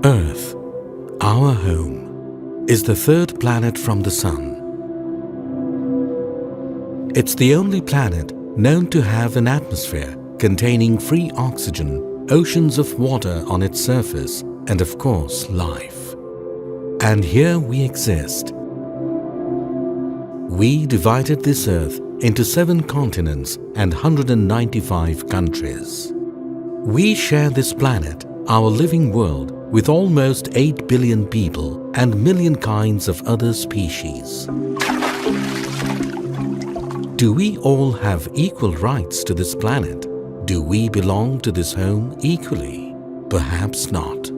Earth, our home, is the third planet from the Sun. It's the only planet known to have an atmosphere containing free oxygen, oceans of water on its surface, and of course, life. And here we exist. We divided this Earth into 7 continents and 195 countries. We share this planet, our living world, with almost 8 billion people and million kinds of other species. Do we all have equal rights to this planet? Do we belong to this home equally? Perhaps not.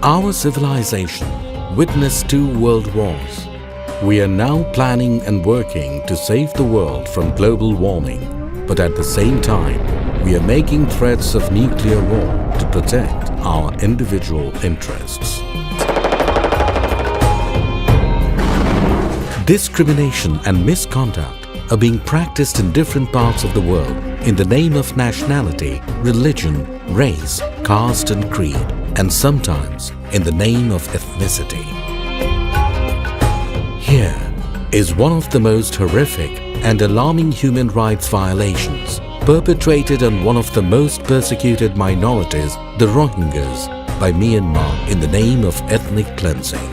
Our civilization witnessed 2 world wars. We are now planning and working to save the world from global warming, but at the same time, we are making threats of nuclear war to protect our individual interests. Discrimination and misconduct are being practiced in different parts of the world in the name of nationality, religion, race, caste and creed, and sometimes in the name of ethnicity. Here is one of the most horrific and alarming human rights violations perpetrated on one of the most persecuted minorities, the Rohingyas, by Myanmar in the name of ethnic cleansing.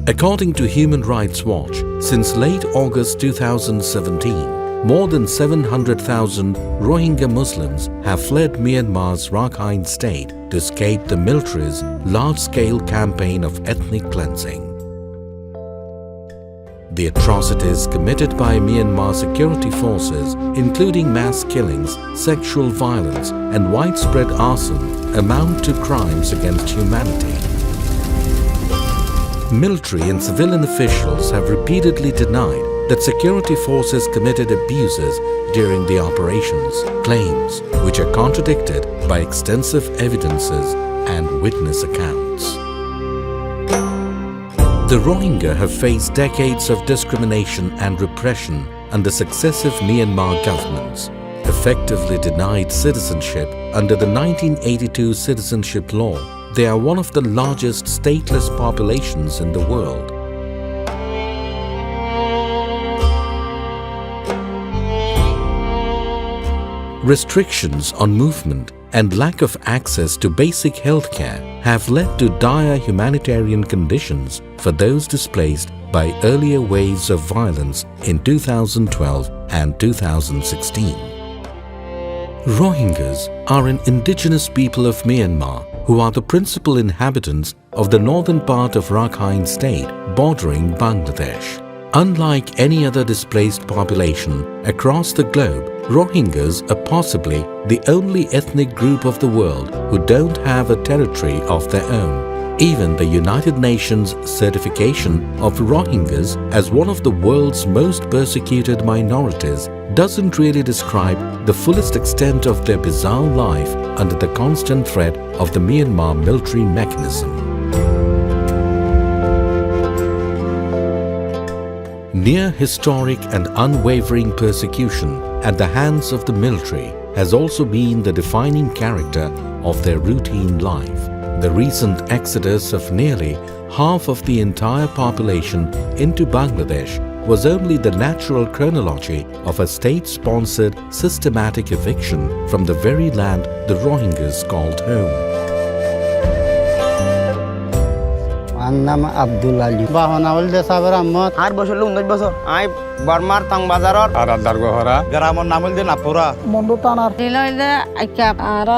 According to Human Rights Watch, since late August 2017, more than 700,000 Rohingya Muslims have fled Myanmar's Rakhine state to escape the military's large-scale campaign of ethnic cleansing. The atrocities committed by Myanmar security forces, including mass killings, sexual violence and widespread arson, amount to crimes against humanity. Military and civilian officials have repeatedly denied that security forces committed abuses during the operations, claims which are contradicted by extensive evidences and witness accounts. The Rohingya have faced decades of discrimination and repression under successive Myanmar governments, effectively denied citizenship under the 1982 citizenship law. They are one of the largest stateless populations in the world. Restrictions on movement and lack of access to basic health care have led to dire humanitarian conditions for those displaced by earlier waves of violence in 2012 and 2016. Rohingyas are an indigenous people of Myanmar who are the principal inhabitants of the northern part of Rakhine state bordering Bangladesh. Unlike any other displaced population across the globe, Rohingyas are possibly the only ethnic group of the world who don't have a territory of their own. Even the United Nations certification of Rohingyas as one of the world's most persecuted minorities doesn't really describe the fullest extent of their bizarre life under the constant threat of the Myanmar military mechanism. Near historic and unwavering persecution at the hands of the military has also been the defining character of their routine life. The recent exodus of nearly half of the entire population into Bangladesh was only the natural chronology of a state-sponsored systematic eviction from the very land the Rohingyas called home. আমার নাম আব্দুল আলী বাহনাউল দেসাবের আহমদ 8 বছর 19 বছর I বর্মার তাং বাজারর আর দারগোহরা গ্রামের নাম হইল নাপুরা মন্ডু তানার দিলে আইকা আর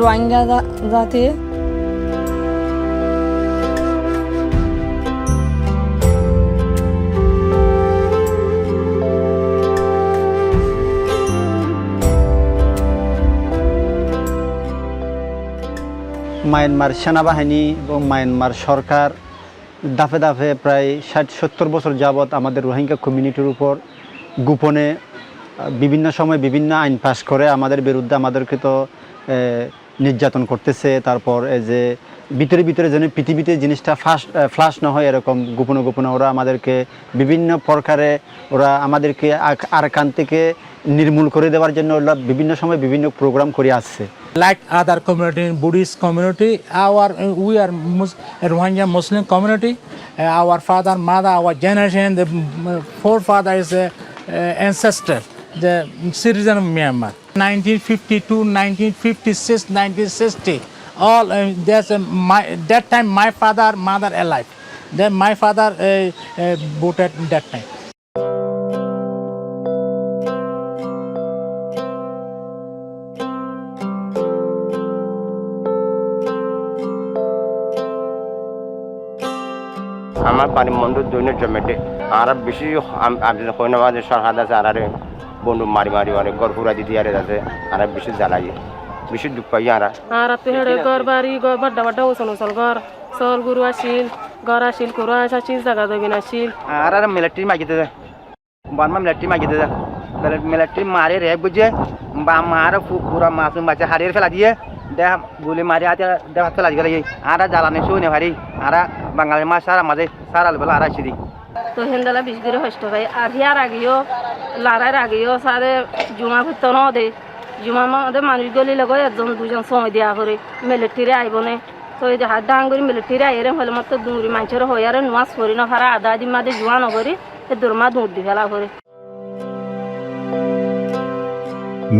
রোহিঙ্গা জাতি মায়ানমার সেনাবাহিনী এবং মায়ানমার সরকার দাফে দাফে প্রায় 60-70 বছর যাবৎ আমাদের রোহিঙ্গা কমিউনিটির উপর গোপনে বিভিন্ন সময় বিভিন্ন আইন পাস করে আমাদের বিরুদ্ধে আমাদেরকে তো নির্যাতন করতেছে। তারপর এই যে ভিতরে ভিতরে যেন পৃথিবীতে জিনিসটা ফ্লাশ না হয় এরকম গোপনে গোপনে ওরা আমাদেরকে বিভিন্ন প্রকারে ওরা আমাদেরকে আরকান থেকে নির্মূল করে দেওয়ার জন্য ওরা বিভিন্ন সময় বিভিন্ন প্রোগ্রাম করে আসছে। Like other community, Buddhist community, we are Rohingya Muslim community. Our father, mother, our generation, the forefather is ancestor, the citizen of Myanmar. 1952, 1956, 1960. All that time my father, mother alive. Then my father voted that time. আমার বাড়ি মন্ডু দৈনিক জমেটে আর বেশি হইনাবাদ সরকার আছে আর বন্ধু মারি মারি অনেক ঘর পুরা দিতে আর আছে আর বেশি জ্বালাই বেশি দুঃখ পাই আর পেড়ে ঘর বাড়ি ঘর বড় বড় ওসন ওসন ঘর সল গুরু আসিল ঘর আসিল কুরা আসিল জায়গা জমিন আসিল আর মিলিটারি মাগিতে যায় বানমা মিলিটারি মাগিতে যায় মিলিটারি মারে রেপ বুঝে বা মার পুরা মাছ বাচ্চা হারিয়ে ফেলা দিয়ে দেখ গুলি মারি হাতে দেখ ফেলা গেলে আর জ্বালানি শুনে ভারি আর বাঙালি মাছ সারা মাঝে সারা বেলা আর আসি তো হেন্দালা বিশ করে হষ্ট ভাই আর হিয়ার আগেও লারার আগেও সারে জুমা ভুত্ত ন দে জুমা মধ্যে মানুষ গলি লগো একজন দুজন সময় দেওয়া করে মিলিটারি আইব নে তো এই যে হাত ডাঙ্গুরি মিলিটারি আইরে হলে মাত্র দুরি মানুষের হয়ে আর নোয়াজ করি না ফারা আধা দিন মাঝে জুয়া নকরি এ দুর্মা দৌড় দি ফেলা করে।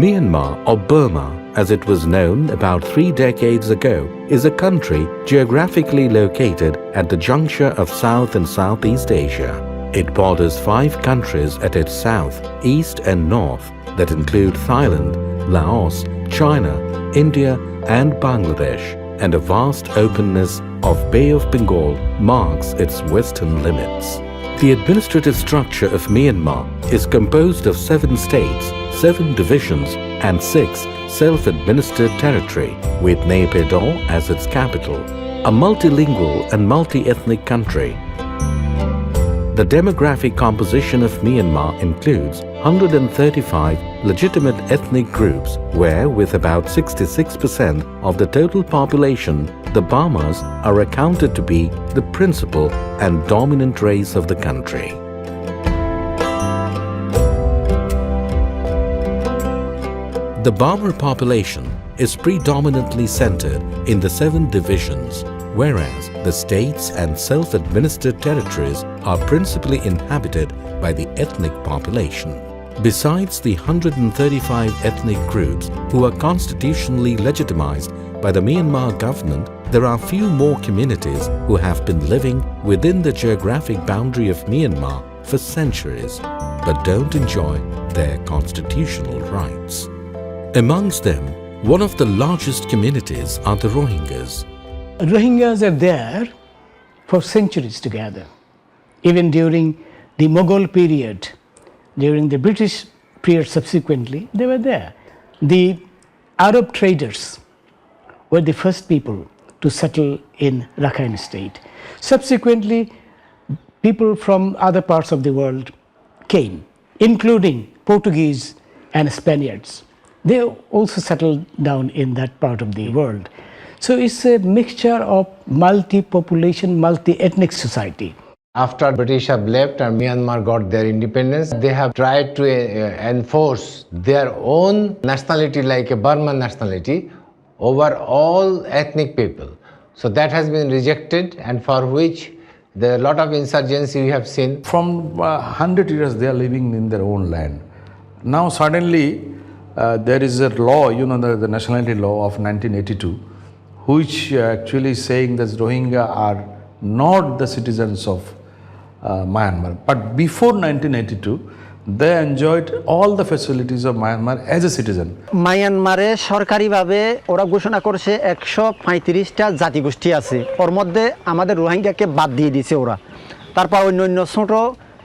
Myanmar, or Burma, as it was known about 3 decades ago, is a country geographically located at the juncture of South and Southeast Asia. It borders 5 countries at its south, east and north that include Thailand, Laos, China, India and Bangladesh, and a vast openness of Bay of Bengal marks its western limits. The administrative structure of Myanmar is composed of 7 states, 7 divisions and 6 self-administered territory, with Naypyidaw as its capital, a multilingual and multi-ethnic country. The demographic composition of Myanmar includes 135 legitimate ethnic groups where, with about 66% of the total population, the Barmas are accounted to be the principal and dominant race of the country. The Barma population is predominantly centered in the 7 divisions, whereas the states and self-administered territories are principally inhabited by the ethnic population. Besides the 135 ethnic groups who are constitutionally legitimized by the Myanmar government, there are few more communities who have been living within the geographic boundary of Myanmar for centuries, but don't enjoy their constitutional rights. Amongst them, one of the largest communities are the Rohingyas. Rohingyas are there for centuries together. Even during the Mughal period, during the British period subsequently, they were there. The Arab traders were the first people to settle in Rakhine State. Subsequently, people from other parts of the world came, including Portuguese and Spaniards. They also settled down in that part of the world. So it's a mixture of multi-population, multi-ethnic society. After British have left and Myanmar got their independence, they have tried to enforce their own nationality, like a Burman nationality, over all ethnic people. So that has been rejected, and for which there are a lot of insurgency we have seen. From 100 years they are living in their own land. Now suddenly there is a law, the nationality law of 1982, which actually is saying that Rohingya are not the citizens of Myanmar. But before 1982, they enjoyed all the facilities of Myanmar as a citizen. মায়ানমারে সরকারিভাবে ওরা ঘোষণা করছে 135টা জাতিগোষ্ঠী আছে, ওর মধ্যে আমাদের রোহিঙ্গাকে বাদ দিয়ে দিয়েছে ওরা। তারপর অন্য ছোট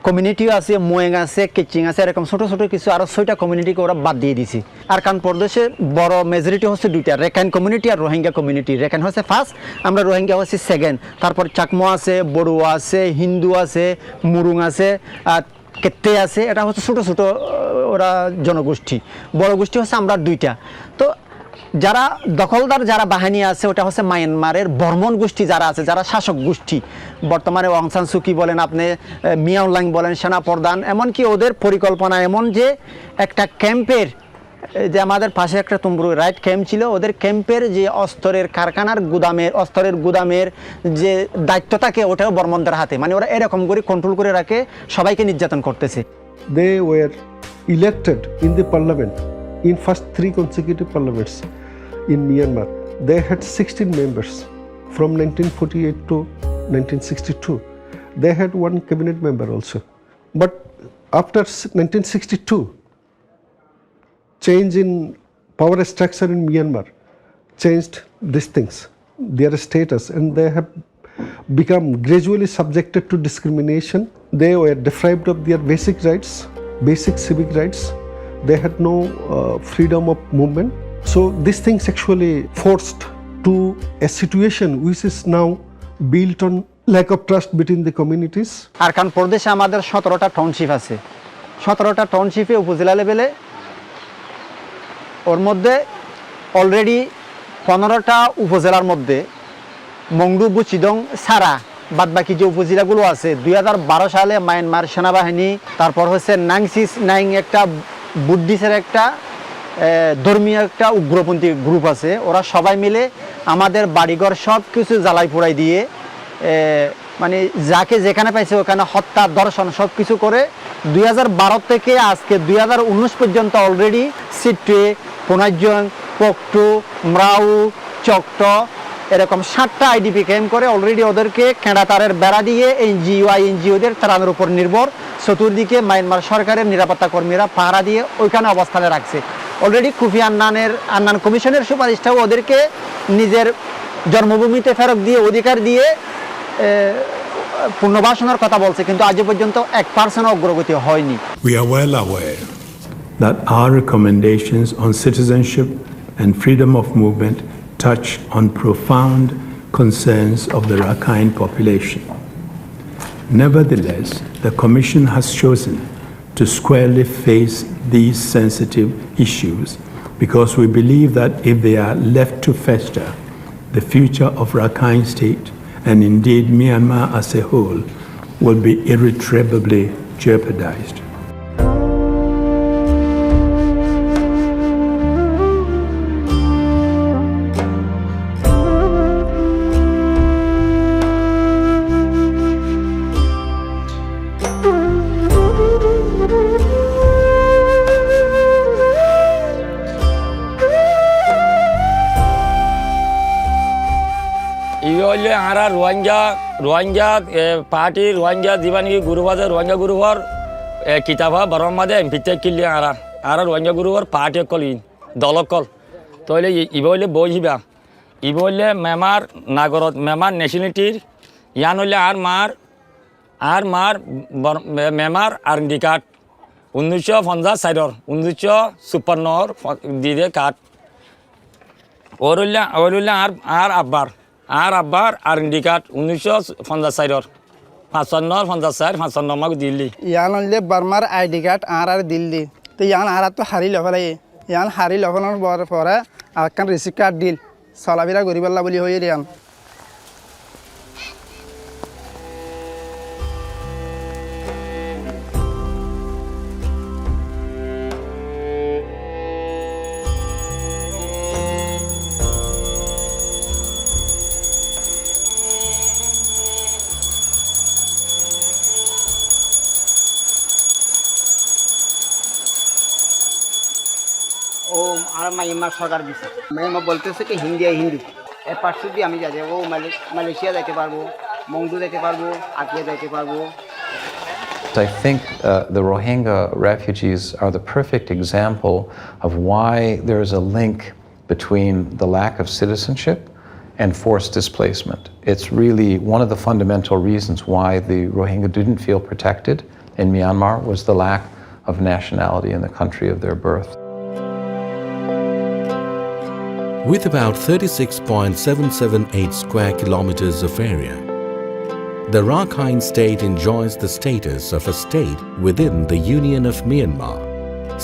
কমিউনিটিও আছে, মোয়েং আছে, কিচিং আছে, এরকম ছোট ছোট কিছু আরও 6টা কমিউনিটিকে ওরা বাদ দিয়ে দিয়েছে। আরকান প্রদেশে বড় মেজরিটি হচ্ছে 2টা, রেখাইন কমিউনিটি আর রোহিঙ্গা কমিউনিটি। রেখাইন হচ্ছে ফার্স্ট, আমরা রোহিঙ্গা হচ্ছে সেকেন্ড। তারপর চাকমা আছে, বড়ুয়া আছে, হিন্দু আছে, মুরুং আছে, আর কেতে আছে। এটা হচ্ছে ছোটো ছোটো ওরা জনগোষ্ঠী। বড় গোষ্ঠী হচ্ছে আমরা 2টা। তো যারা দখলদার যারা বাহিনী আছে ওটা হচ্ছে মায়ানমারের বর্মন গোষ্ঠী যারা আছে, যারা শাসক গোষ্ঠী। বর্তমানে অং সান সুকি বলেন, আপনি মিয়াও লাইং বলেন, সেনাপ্রধান, এমনকি ওদের পরিকল্পনা এমন যে একটা ক্যাম্পের, যে আমাদের পাশে একটা তুমরু রাইট ক্যাম্প ছিল, ওদের ক্যাম্পের যে অস্ত্রের কারখানার গুদামের অস্ত্রের গুদামের যে দায়িত্ব থাকে ওটাও বর্মনদের হাতে। মানে ওরা এরকম করে কন্ট্রোল করে রাখে, সবাইকে নির্যাতন করতেছে। They were elected in the parliament in first 3 consecutive parliaments in Myanmar. They had 16 members from 1948 to 1962. They had 1 cabinet member also. But after 1962, change in power structure in Myanmar changed these things, their status, and they have become gradually subjected to discrimination. They were deprived of their basic rights, basic civic rights. They had no freedom of movement. So these things actually forced to a situation which is now built on lack of trust between the communities. Arkan প্রদেশে আমাদের 17টা township আছে। 17টা টাউনশিপে উপজেলা লেভেলে, ওর মধ্যে already 15টা উপজেলার মধ্যে Maungdaw, বুচিদং ছাড়া বাদবাকি যে উপজেলাগুলো আছে 2012 সালে মায়ানমার সেনাবাহিনী, তারপর হচ্ছে নাংসিস নাইং একটা বুদ্ধিস্টের একটা ধর্মীয় একটা উগ্রপন্থী গ্রুপ আছে, ওরা সবাই মিলে আমাদের বাড়িঘর সব কিছু জ্বালাই পোড়াই দিয়ে, মানে যাকে যেখানে পাইছে ওখানে হত্যা, ধর্ষণ সব কিছু করে 2012 থেকে আজকে 2019 পর্যন্ত অলরেডি সিটে, পোনাজং, পোকটু, মরাউ, চকট এরকম 7টা আইডিপি ক্যাম্প করে অলরেডি ওদেরকে কেঁড়াতারের বেড়া দিয়ে এনজিওদের তাড়ানোর উপর নির্ভর চতুর্দিকে মায়ানমার সরকারের নিরাপত্তা কর্মীরা পাহারা দিয়ে ওইখানে অবস্থানে রাখছে। অলরেডি কোফি আন্নান কমিশনের সুপারিশটাও ওদেরকে নিজের জন্মভূমিতে ফেরত দিয়ে অধিকার দিয়ে পুনর্বাসনের কথা বলছে, কিন্তু আজ পর্যন্ত 1% অগ্রগতি হয়নি। We are well aware that our recommendations on citizenship and freedom of movement touch on profound concerns of the Rakhine population. Nevertheless, the Commission has chosen to squarely face these sensitive issues because we believe that if they are left to fester, the future of Rakhine State and indeed Myanmar as a whole will be irretrievably jeopardized. হইলে আরা Rohingya party Rohingya দিবানি গুরুবাদে রোহিঙ্গা গুরুবার কিতাবা বরমাদে এমপিতে কিনলে আরা Rohingya গুরুবার party call দলকল তইলে ইব হইলে বই হিবা ইব হইলে মেমার নাগরত মেমার ন্যাশনালিটির ইয়ান হইলে আর মার মেমার RD card 1954 1954 দিদে card ওর হইলে আর আব্বার আর আব্বার আইডেন্টি কার্ড 1954 55 মাকে দিল্লি ইয়ান হলে বার্মার আইডি কার্ড আর দিল্লি তো ইয়ান আর তো হারি লফালাই ইয়ান হারি লফানোর পরে আর রিসিপ্ট কার্ড দিল চলাফেরা করি পাল্লা বলি হয়ে ইয়ান ও আর মাইমার সরকার দিছে মাইমা বলতেছে কি হিন্দি হিন্দি এর পাশে দিয়ে আমি যাই ও মালয়েশিয়া যেতে পারবো মংডু যেতে পারবো আকিয়া যেতে পারবো I think the Rohingya refugees are the perfect example of why there is a link between the lack of citizenship and forced displacement. It's really one of the fundamental reasons why the Rohingya didn't feel protected in Myanmar was the lack of nationality in the country of their birth. With about 36.778 square kilometers of area, the Rakhine State enjoys the status of a state within the Union of Myanmar,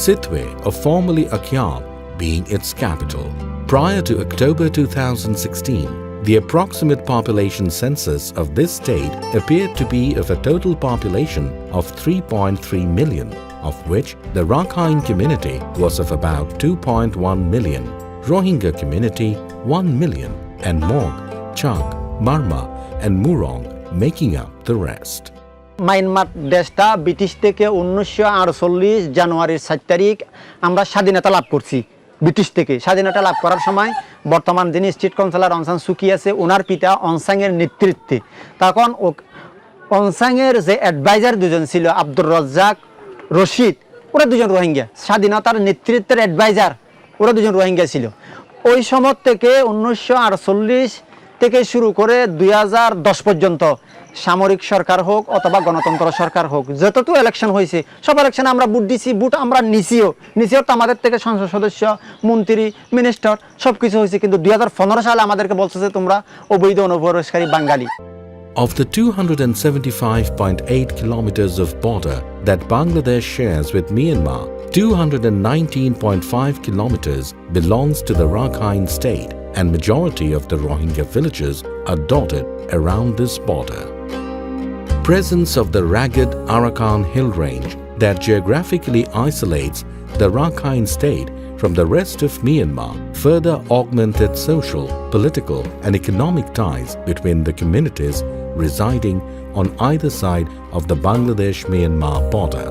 Sitwe, or formerly Akyab, being its capital. Prior to October 2016, the approximate population census of this state appeared to be of a total population of 3.3 million, of which the Rakhine community was of about 2.1 million, Rohingya community 1 million, and Mog, Chak, Marma, and Murong making up the rest. Myanmar দেশটা British থেকে 1948 জানুয়ারির 7 তারিখ আমরা স্বাধীনতা লাভ করছি British থেকে স্বাধীনতা লাভ করার সময় বর্তমান যিনি স্টেট কাউন্সিলর অনসান সুকি আছে ওনার পিতা অনসাংয়ের নেতৃত্বে তখন অনসাংয়ের যে অ্যাডভাইজার দুজন ছিল আব্দুর রাজ্জাক রশিদ ওরা দুজন রোহিঙ্গা স্বাধীনতার নেতৃত্বের অ্যাডভাইজার ওরা দুজন রোহিঙ্গা ছিল ওই সময় থেকে 1948 থেকে শুরু করে 2010 পর্যন্ত সামরিক সরকার হোক অথবা গণতন্ত্র সরকার হোক যতটুকু ইলেকশন হয়েছে সব ইলেকশনে আমরা ভোট দিছি ভোট আমরা নিছিও তো আমাদের থেকে সংসদ সদস্য মন্ত্রী মিনিস্টার সব কিছু হয়েছে কিন্তু 2015 সালে আমাদেরকে বলছে যে তোমরা অবৈধ অনুপ্রবেশকারী বাঙালি Of the 275.8 kilometers of border that Bangladesh shares with Myanmar, 219.5 kilometers belongs to the Rakhine State, and majority of the Rohingya villages are dotted around this border. Presence of the rugged Arakan hill range that geographically isolates the Rakhine State from the rest of Myanmar further augmented social, political, and economic ties between the communities residing on either side of the Bangladesh-Myanmar border.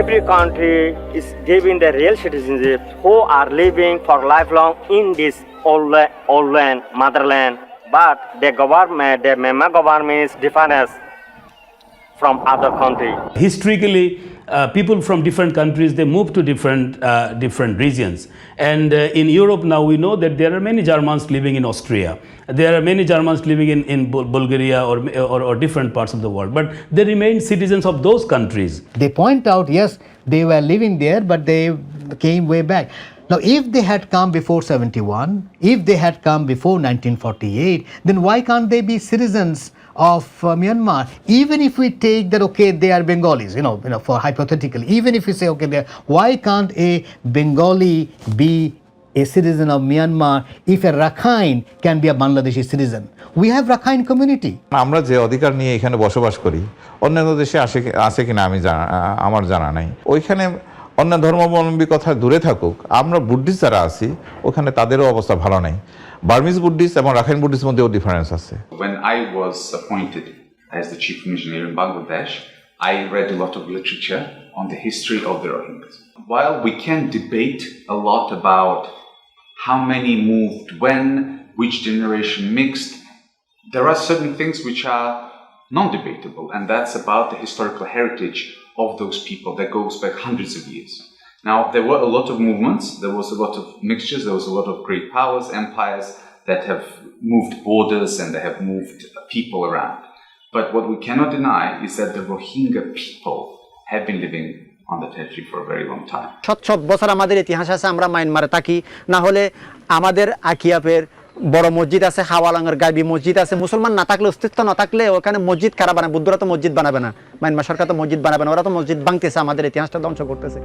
Every country is giving the real citizenship who are living for lifelong in this old land, motherland. But the government, the Myanmar government is different from other countries. Historically, people from different countries, they move to different regions. And in Europe now we know that there are many Germans living in Austria. There are many Germans living in Bulgaria or different parts of the world. But they remain citizens of those countries. They point out, yes, they were living there, but they came way back. Now, if they had come before 71, if they had come before 1948, then why can't they be citizens of Myanmar? Even if we take that, okay, they are Bengalis, you know, for hypothetically, even if we say, okay, why can't a Bengali be a citizen of Myanmar if a Rakhine can be a Bangladeshi citizen? We have Rakhine community. আমরা যে অধিকার নিয়ে এখানে বসবাস করি অন্যান্য দেশে আছে কিনা আমার জানা নাই ওইখানে অন্য ধর্মাবলম্বী কথা দূরে থাকুক আমরা বুদ্ধিস্ট যারা আছি ওখানে তাদেরও অবস্থা ভালো নাই বার্মিজ বুদ্ধিস্ট এবং রাখাইন বুদ্ধিস্টের মধ্যেও ডিফারেন্স আছে When I was appointed as the chief missionary in Bangladesh, I read a lot of literature on the history of the Rohingyas. While we can debate a lot about how many moved when, which generation mixed, there are certain things which are non-debatable, and that's about the historical heritage of those people that goes back hundreds of years. Now, there were a lot of movements, there was a lot of mixtures, there was a lot of great powers, empires that have moved borders and they have moved people around. But what we cannot deny is that the Rohingya people have been living on the territory for a very long time. শত বছর আমাদের ইতিহাস আছে, আমরা মায়ানমারে থাকি, না হলে আমাদের আকিয়াপের বড় মসজিদ আছে, হাওয়ালাঙ্গের গাইবি মসজিদ আছে। মুসলমান না থাকলে, অস্তিত্ব না থাকলে ওখানে মসজিদ কারা বানাবে? বুদ্ধরা তো মসজিদ বানাবে না, মায়ানমার সরকার তো মসজিদ বানাবে না, ওরা তো মসজিদ ভাঙতেছে, আমাদের ইতিহাসটা ধ্বংস করতেছে।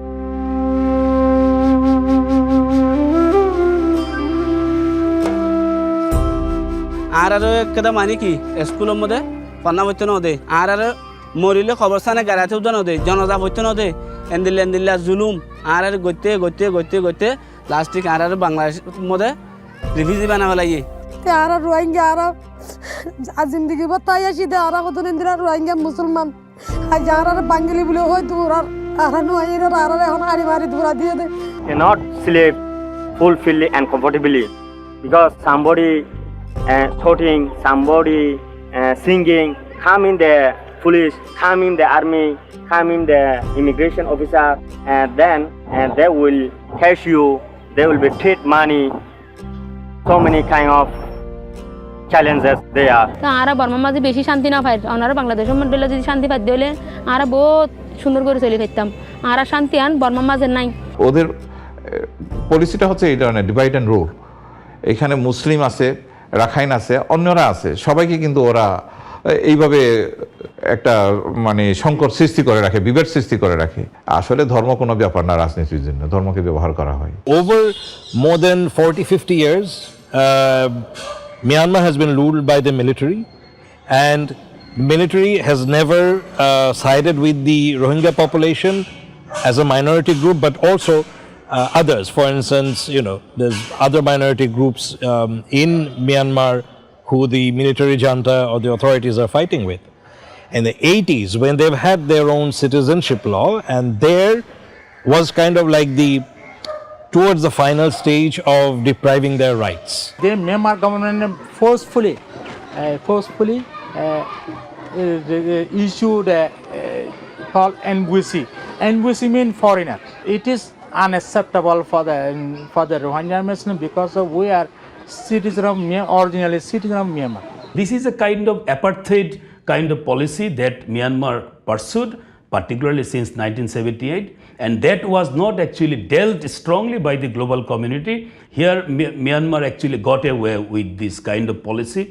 আর কেদা মানে কি স্কুলের মধ্যে পন্না হইতে নদে আর মরিলে খবরস্থানে গাড়াতে উঠতে নদে জনজা হইতে নদে এন্দিল্লা জুলুম আর গইতে গইতে গইতে গইতে লাস্টিক আর বাংলাদেশের মধ্যে রিফিউজি বানাবে লাগে আর রোহিঙ্গা আর জিন্দগি বাতাই আসি দে আর কত নিন্দিরা রোহিঙ্গা মুসলমান আজ আর বাঙালি বলে হয় দূর আর নোয়াইরা আর এখন আড়ি মারি দূরা দিয়ে দে cannot sleep fulfilly and comfortably because somebody shouting, somebody singing, come in the police, come in the army, come in the immigration officer, and then they will catch you, they will be treat money, so many kind of challenges there. আর বর্মার মাঝে বেশি শান্তি না পাই, ওনারা বাংলাদেশের মধ্যে যদি শান্তি পাই দিলে আর বহুত সুন্দর করে চলে ফেলতাম, আর শান্তি আন বর্মার মাঝে নাই। ওদের পলিসিটা হচ্ছে এই ধরনের ডিভাইড অ্যান্ড রুল। এখানে মুসলিম আছে, রাখাইন আছে, অন্যরা আছে, সবাইকে কিন্তু ওরা এইভাবে একটা মানে সংকট সৃষ্টি করে রাখে, বিভেদ সৃষ্টি করে রাখে। আসলে ধর্ম কোনো ব্যাপার না, রাজনীতির জন্য ধর্মকে ব্যবহার করা হয়। Over more than 40-50 years, Myanmar has been ruled by the military, and military has never sided with the Rohingya population as a minority group, but also others. For instance, you know, there's other minority groups in Myanmar who the military junta or the authorities are fighting with. In the 80s, when they've had their own citizenship law, and there was kind of like towards the final stage of depriving their rights. The Myanmar government forcefully issued called NVC. NVC means foreigner. It is unacceptable for the Rohingya Muslim because we are originally citizen of Myanmar. This is a kind of apartheid kind of policy that Myanmar pursued, particularly since 1978, and that was not actually dealt strongly by the global community. Here Myanmar actually got away with this kind of policy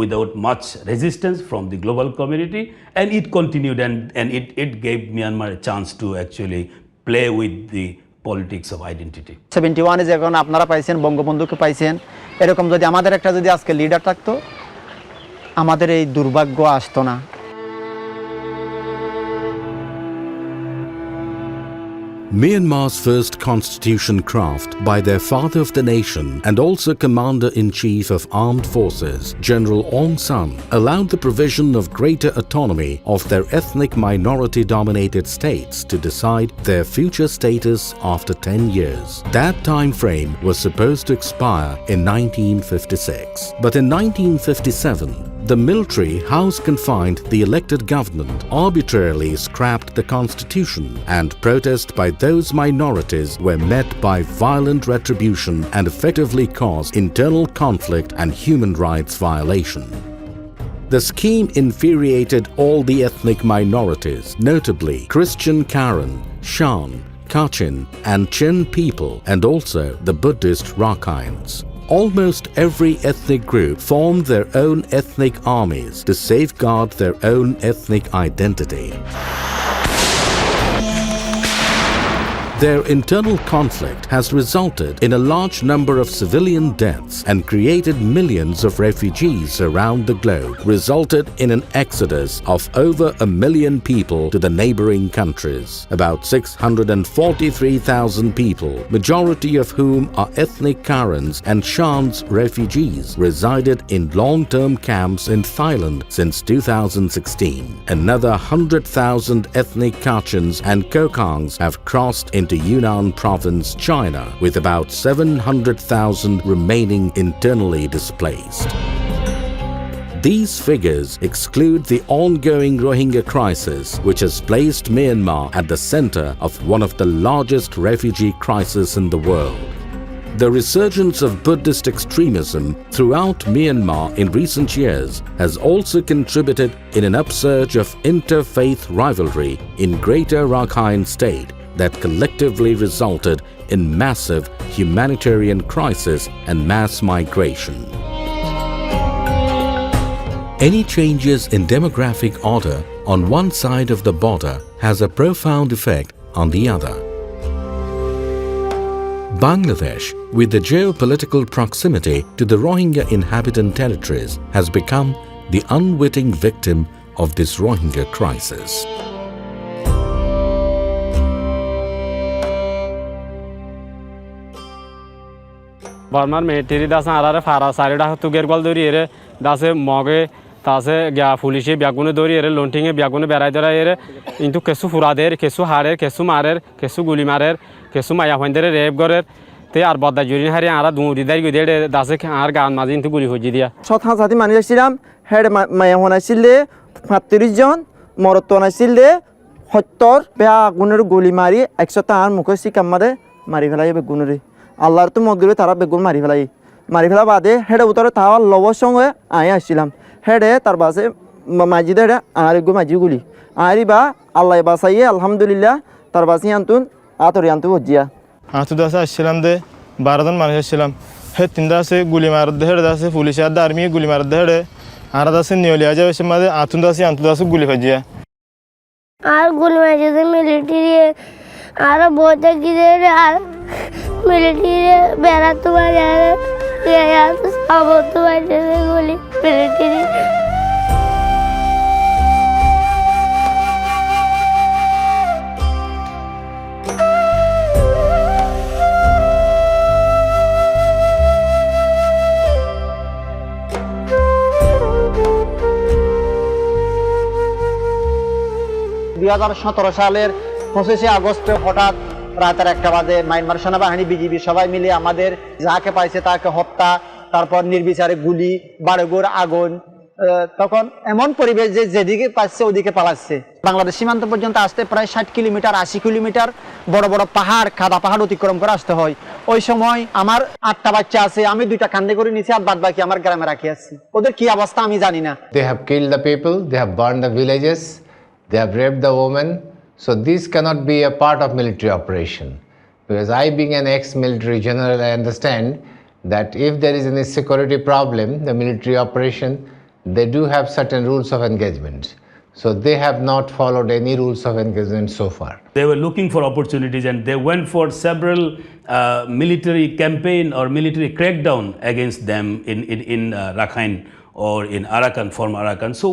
without much resistance from the global community, and it continued, and it gave Myanmar a chance to actually play with the politics of identity. 71 যখন আপনারা পাইছেন, বঙ্গবন্ধুকে পাইছেন, এরকম যদি আমাদের একটা যদি আজকে লিডার থাকতো, আমাদের এই দুর্ভাগ্য আসতো না। Myanmar's first constitution craft by their father of the nation and also Commander-in-Chief of Armed Forces, General Aung San, allowed the provision of greater autonomy of their ethnic minority-dominated states to decide their future status after 10 years. That time frame was supposed to expire in 1956. But in 1957, the military house-confined the elected government, arbitrarily scrapped the constitution, and protest by those minorities were met by violent retribution and effectively caused internal conflict and human rights violation. The scheme infuriated all the ethnic minorities, notably Christian Karen, Shan, Kachin and Chin people, and also the Buddhist Rakhains. Almost every ethnic group formed their own ethnic armies to safeguard their own ethnic identity. Their internal conflict has resulted in a large number of civilian deaths and created millions of refugees around the globe, resulted in an exodus of over 1 million people to the neighboring countries. About 643,000 people, majority of whom are ethnic Karens and Shans refugees, resided in long-term camps in Thailand since 2016. Another 100,000 ethnic Kachins and Kokangs have crossed into Yunnan province, China, with about 700,000 remaining internally displaced. These figures exclude the ongoing Rohingya crisis, which has placed Myanmar at the center of one of the largest refugee crises in the world. The resurgence of Buddhist extremism throughout Myanmar in recent years has also contributed in an upsurge of interfaith rivalry in Greater Rakhine State that collectively resulted in massive humanitarian crisis and mass migration. Any changes in demographic order on one side of the border has a profound effect on the other. Bangladesh, with the geopolitical proximity to the Rohingya inhabitant territories, has become the unwitting victim of this Rohingya crisis. Barmar military dasan arare fara sarida tuger gol doriyere dase moge tase gya fulishi byagune doriyere lontinge byagune beray dorayere intu kesu furader kesu harer kesu marer kesu guli marer kesu maya hwendere rep gorer te ar bodda jurin hari ara duri dar gidere dase ar gan mazi intu guli hoji dia সৎ সাথী মানুষ ছিলাম head মায়া হনাইছিলে 35 জন মরত নাইছিলে 70 বেয়া গুণের গুলি মারি 100 তার মুখে সিকাম্মারে মারি ফেলাই বেগুনরে আল্লাহর তো মদগুলো তারা বেগুন মারি ফেলা বাদে হেডে উতরে তাওয়ার লবর সঙ্গে আয় আসছিলাম হেডে তার বাসে মাজিদে হেডে আর গো মাজি গুলি আরি বা আল্লাহ বাসাইয়ে আলহামদুলিল্লাহ তার বাসি আন্তুন আতরি আন্তু হজিয়া আতু দাসে আসছিলাম দে 12 জন মানুষ আসছিলাম হে তিন দাসে গুলি মার দে হেডে দাসে পুলিশ আর আর্মি গুলি মার দে হেডে আর দাসে নিয়লিয়া যাবে সে মাদে আতু দাসে গুলি হজিয়া আর গুলি মারিতে মিলিটারি আর বড় গিরে আর মিলিটারি বেড়াতে পারে আর সাবতে পারে গুলি মিলিটারি 2017 সালের 25 আগস্টে হঠাৎ রাতের 1টা বাজে মায়ানমার সেনাবাহিনী বিজিবি সবাই মিলে আমাদের যাকে পাইছে তাকে হত্যা, তারপর নির্বিচারে গুলি, বাড়িঘর আগুন। তখন এমন পরিবেশ যে যেদিকে পাচ্ছে ওদিকে পালাচ্ছে। বাংলাদেশ সীমান্ত পর্যন্ত আসতে প্রায় 60 কিলোমিটার 80 কিলোমিটার বড় বড় পাহাড়, কাদা পাহাড় অতিক্রম করে আসতে হয়। ওই সময় আমার 8টা বাচ্চা আছে, আমি 2টা কান্দে করে নিয়েছি, আর বাদ বাকি আমার গ্রামে রাখি আছি। ওদের কি অবস্থা আমি জানি না। They have killed the people, they have burned the villages, they have raped the women. So this cannot be a part of military operation. Because I, being an ex-military general, I understand that if there is any security problem, the military operation, they do have certain rules of engagement. So they have not followed any rules of engagement so far. They were looking for opportunities and they went for several military campaign or military crackdown against them in Rakhine or in Arakan, former Arakan. So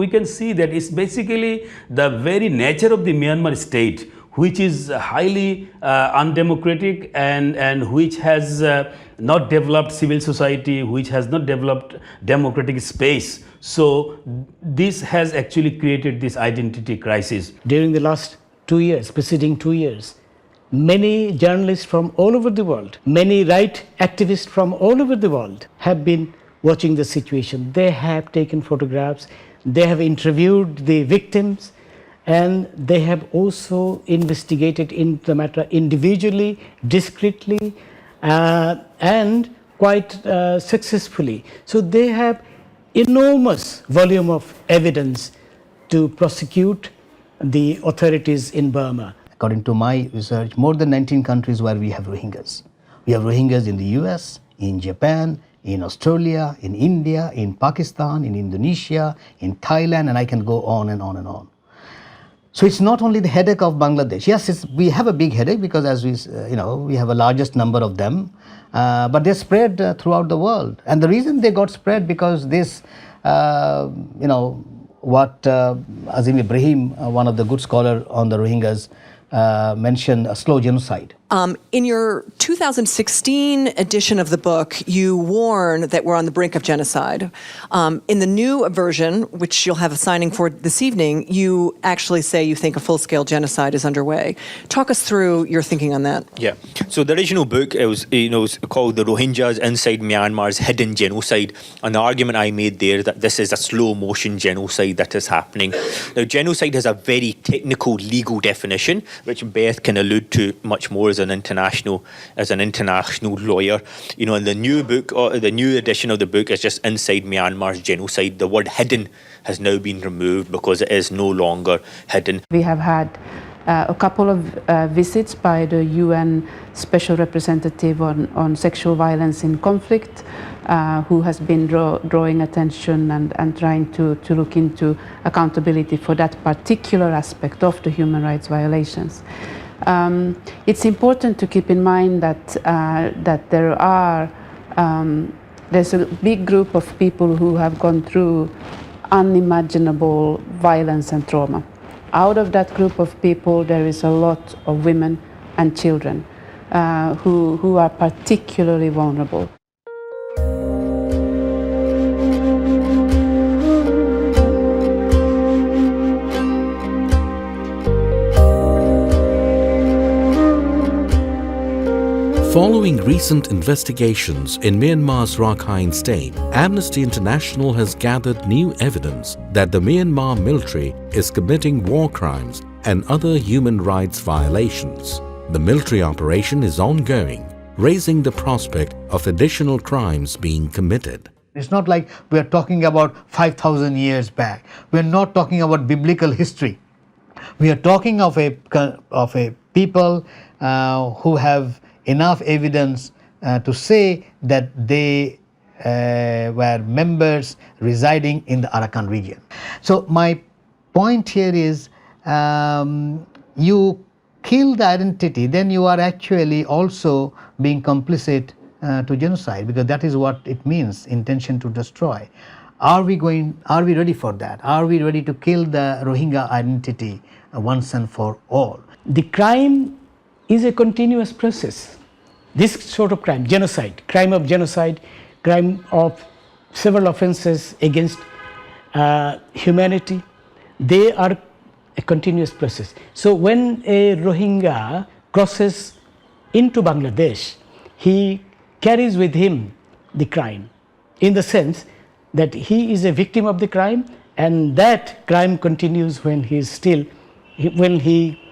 we can see that it's basically the very nature of the Myanmar state, which is highly undemocratic and which has not developed civil society, which has not developed democratic space. So this has actually created this identity crisis. During the last 2 years, preceding 2 years, many journalists from all over the world, many right activists from all over the world have been watching the situation. They have taken photographs, they have interviewed the victims, and they have also investigated into the matter individually, discreetly, and quite successfully. So they have enormous volume of evidence to prosecute the authorities in Burma. According to my research, more than 19 countries where we have Rohingyas. We have Rohingyas in the US, in Japan, in Australia, in India, in Pakistan, in Indonesia, in Thailand, and I can go on and on and on. So it's not only the headache of Bangladesh. Yes, we have a big headache because as we have a largest number of them, but they're spread throughout the world. And the reason they got spread because this, what Azim Ibrahim, one of the good scholar on the Rohingyas, mentioned a slow genocide. In your 2016 edition of the book, you warn that we're on the brink of genocide. In the new version, which you'll have a signing for this evening, you actually say you think a full-scale genocide is underway. Talk us through your thinking on that. Yeah. So the original book, it was called The Rohingyas Inside Myanmar's Hidden Genocide. And the argument I made there that this is a slow-motion genocide that is happening. Now, genocide has a very technical legal definition, which Beth can allude to much more as an international lawyer. You know, in the new book, or the new edition of the book is just Inside Myanmar's Genocide. The word hidden has now been removed because it is no longer hidden. We have had a couple of visits by the UN Special Representative on Sexual Violence in Conflict, who has been drawing attention and trying to look into accountability for that particular aspect of the human rights violations. It's important to keep in mind that there's a big group of people who have gone through unimaginable violence and trauma. Out of that group of people, there is a lot of women and children who are particularly vulnerable. Following recent investigations in Myanmar's Rakhine State, Amnesty International has gathered new evidence that the Myanmar military is committing war crimes and other human rights violations. The military operation is ongoing, raising the prospect of additional crimes being committed. It's not like we are talking about 5,000 years back. We are not talking about biblical history. We are talking of a people who have enough evidence to say that they were members residing in the Arakan region. So my point here is, you kill the identity, then you are actually also being complicit to genocide, because that is what it means, intention to destroy. Are we ready for that? Are we ready to kill the Rohingya identity once and for all? The crime is a continuous process. This sort of crime, genocide, crime of several offenses against humanity, they are a continuous process. So when a Rohingya crosses into Bangladesh, he carries with him the crime, in the sense that he is a victim of the crime, and that crime continues when he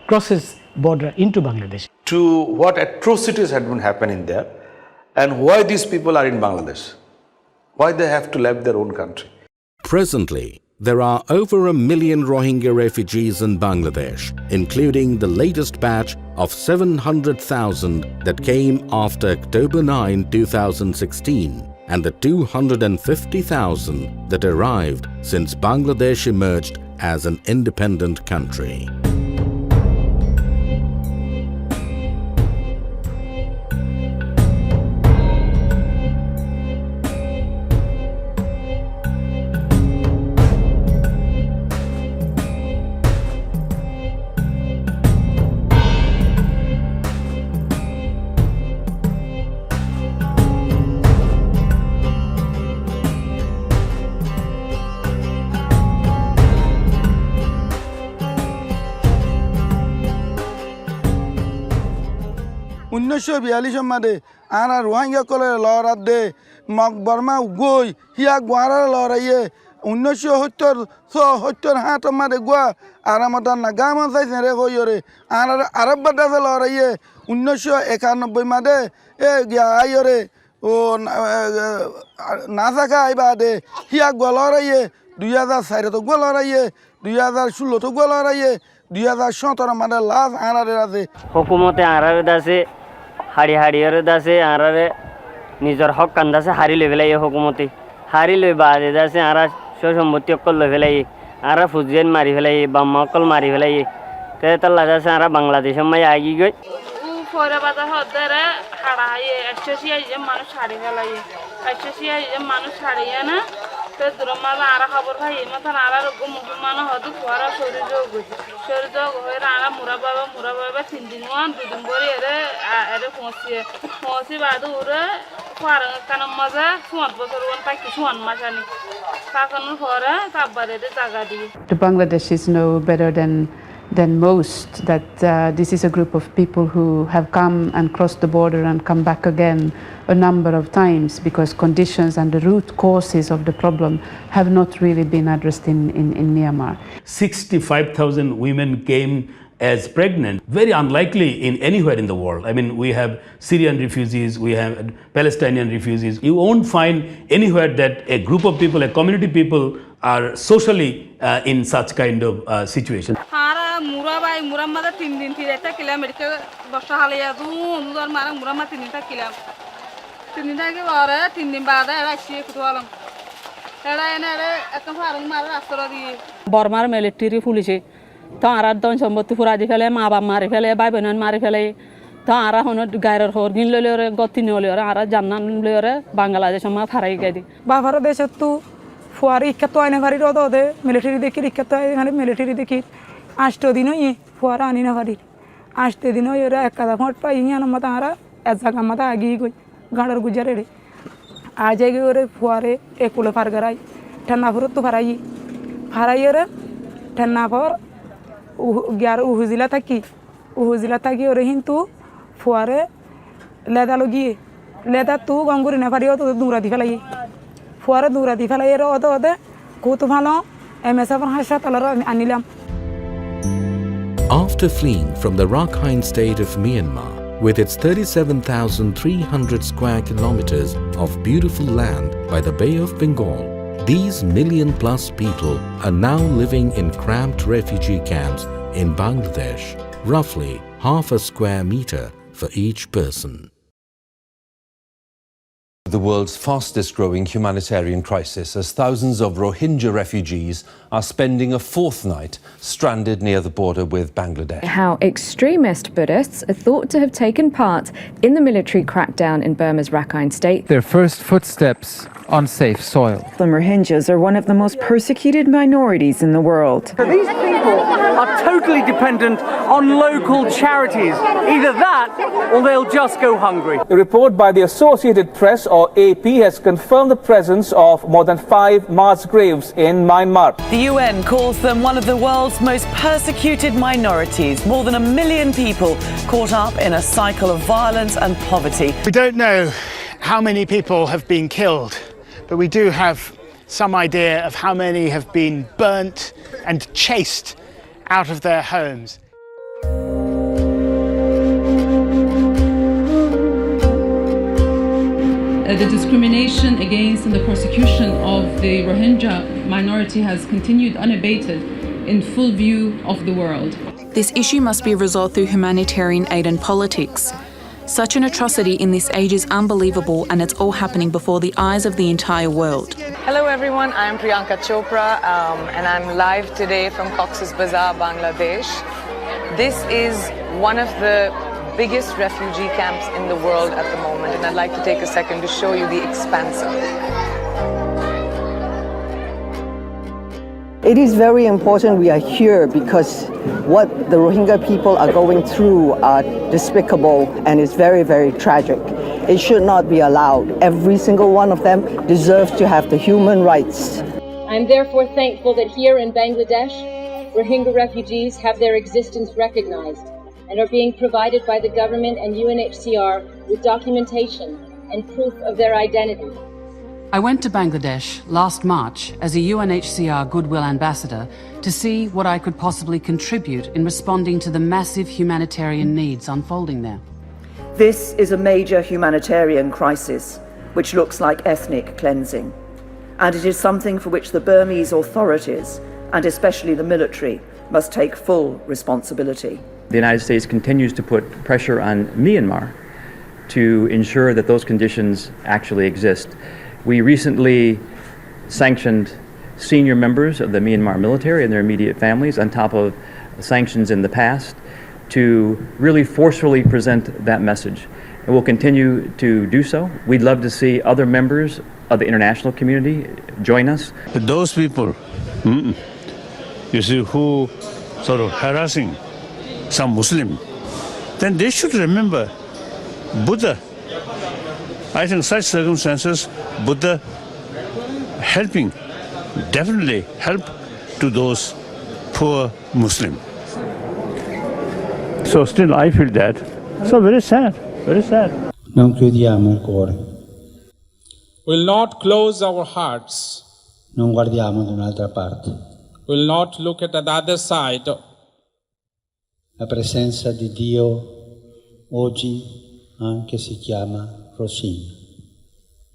crosses border into Bangladesh. To what atrocities had been happening there, and why these people are in Bangladesh, why they have to leave their own country. Presently, there are over 1 million Rohingya refugees in Bangladesh, including the latest batch of 700,000 that came after October 9, 2016, and the 250,000 that arrived since Bangladesh emerged as an independent country. মাদে আনা রোহিঙ্গা কলে লড়াত দে mug Varma গই হিয়া গোয়ারা লড়াইয়ে 1970 হাত মাদে গোয়া আরামদান না gamma যাইছে রে কইরে আনার আরব বাদাসে লড়াইয়ে 1991 মাদে এ গিয়া আইরে ও নাসাকা আইবা দে হিয়া গোয়া লড়াইয়ে 2004 তো গোয়া লড়াইয়ে 2016 তো গোয়া লড়াইয়ে 2017 মাদে লাস্ট আনারে আছে হুকুমতে আরারে দাসে হাড়ি হাড়িয়ারে দাসে আরারে নিজের হক কান্দাসে হারি লই ফেলাই হুকুমতে হারি লই বাদে দাসে আরা সম্পত্তি অকল লই ফেলাই আরা ফুজিয়ান মারি ফেলাই বাম্মা অকল মারি ফেলাই তে তাল্লা দাসে আরা বাংলাদেশের মাই আগি গই ফয়রা বাজার হদ্দারে হাড়াইয়ে এসোসিয়াই যে মানুষ হারি ফেলাই এসোসিয়াই যে মানুষ হারিয়ে না তে দুরমা আরা খবর ভাই মতন আরা রোগ মুসলমান হদু খোয়ারা শরীর যোগ হয়ে আরা মুরা বাবা 3 দিন 2 দিন করে এরে পৌঁছি বাদু ওরে খোয়ার কান মজা 4 বছর ওন পাই কিছু অন মাসানি কাকানোর পরে তারপরে জায়গা দিয়ে Bangladeshis know better than most that this is a group of people who have come and crossed the border and come back again a number of times because conditions and the root causes of the problem have not really been addressed in Myanmar. 65,000 women came as pregnant, very unlikely in anywhere in the world. I mean, we have Syrian refugees, we have Palestinian refugees. You won't find anywhere that a group of people, a community people are socially in such kind of situation. বর্মার military পুলিশে তো আর দন সম্পত্তি ফুরাদি ফেলে মা বাপ মারি ফেলে ভাই বোন মারি ফেলে তো আর হন গায়ের হর গিন লইলে গতি নলে আর জান্নান লইলে বাংলাদেশ মা ফারাই গাদি বাবার দেশে তো ফুয়ারি ইক্কা তো আইনা ফারি রদ দে মিলিটারি দেখি ইক্কা তো এখানে মিলিটারি দেখি 8 দিন হই ফুয়ারা আনি না ফারি 8 দিন হই এরা এক কাদা ফট পাই ইয়ান মত আর এজাগা মত আগি গই গাড়র গুজারে রে আজ আগে ওরে ফুয়ারে একুলে ফার গরাই ঠান্না ফুরত তো ফারাই রে ঠান্না পর গ্যার উহুজিলা থাকি ওরে কিন্তু ফুয়ারে লেদা লগিয়ে লেদা তু গঙ্গুরি না পারি অত দূরা দি ফেলাই ফুয়ারে দূরা দি ফেলাই এর অত অদে কত ভালো এমএসএফ হাসপাতালের আনিলাম After fleeing from the Rakhine state of Myanmar, with its 37,300 square kilometers of beautiful land by the Bay of Bengal, these million-plus people are now living in cramped refugee camps in Bangladesh, roughly half a square meter for each person. The world's fastest growing humanitarian crisis, as thousands of Rohingya refugees are spending a fourth night stranded near the border with Bangladesh. How extremist Buddhists are thought to have taken part in the military crackdown in Burma's Rakhine state. Their first footsteps on safe soil. Muslim Rohingyas are one of the most persecuted minorities in the world. These people are totally dependent on local charities. Either that or they'll just go hungry. A report by the Associated Press or AP has confirmed the presence of more than 5 mass graves in Myanmar. The UN calls them one of the world's most persecuted minorities. More than 1 million people caught up in a cycle of violence and poverty. We don't know how many people have been killed, but we do have some idea of how many have been burnt and chased out of their homes. The discrimination against and the persecution of the Rohingya minority has continued unabated in full view of the world. This issue must be resolved through humanitarian aid and politics. Such an atrocity in this age is unbelievable, and it's all happening before the eyes of the entire world. Hello everyone, I'm Priyanka Chopra and I'm live today from Cox's Bazar, Bangladesh. This is one of the biggest refugee camps in the world at the moment, and I'd like to take a second to show you the expanse of it. It is very important we are here because what the Rohingya people are going through are despicable and is very, very tragic. It should not be allowed. Every single one of them deserves to have the human rights. I'm therefore thankful that here in Bangladesh, Rohingya refugees have their existence recognized and are being provided by the government and UNHCR with documentation and proof of their identity. I went to Bangladesh last March as a UNHCR Goodwill Ambassador to see what I could possibly contribute in responding to the massive humanitarian needs unfolding there. This is a major humanitarian crisis, which looks like ethnic cleansing, and it is something for which the Burmese authorities, and especially the military, must take full responsibility. The United States continues to put pressure on Myanmar to ensure that those conditions actually exist. We recently sanctioned senior members of the Myanmar military and their immediate families on top of sanctions in the past to really forcefully present that message. And we'll continue to do so. We'd love to see other members of the international community join us. Those people, you see, who sort of harassing some Muslim, then they should remember Buddha. I think such circumstances, Buddha helping, definitely help to those poor Muslim. So still I feel that. So very sad, very sad. Will not close our hearts. Will not look at the other side. La presenza di Dio oggi anche si chiama Rohingya.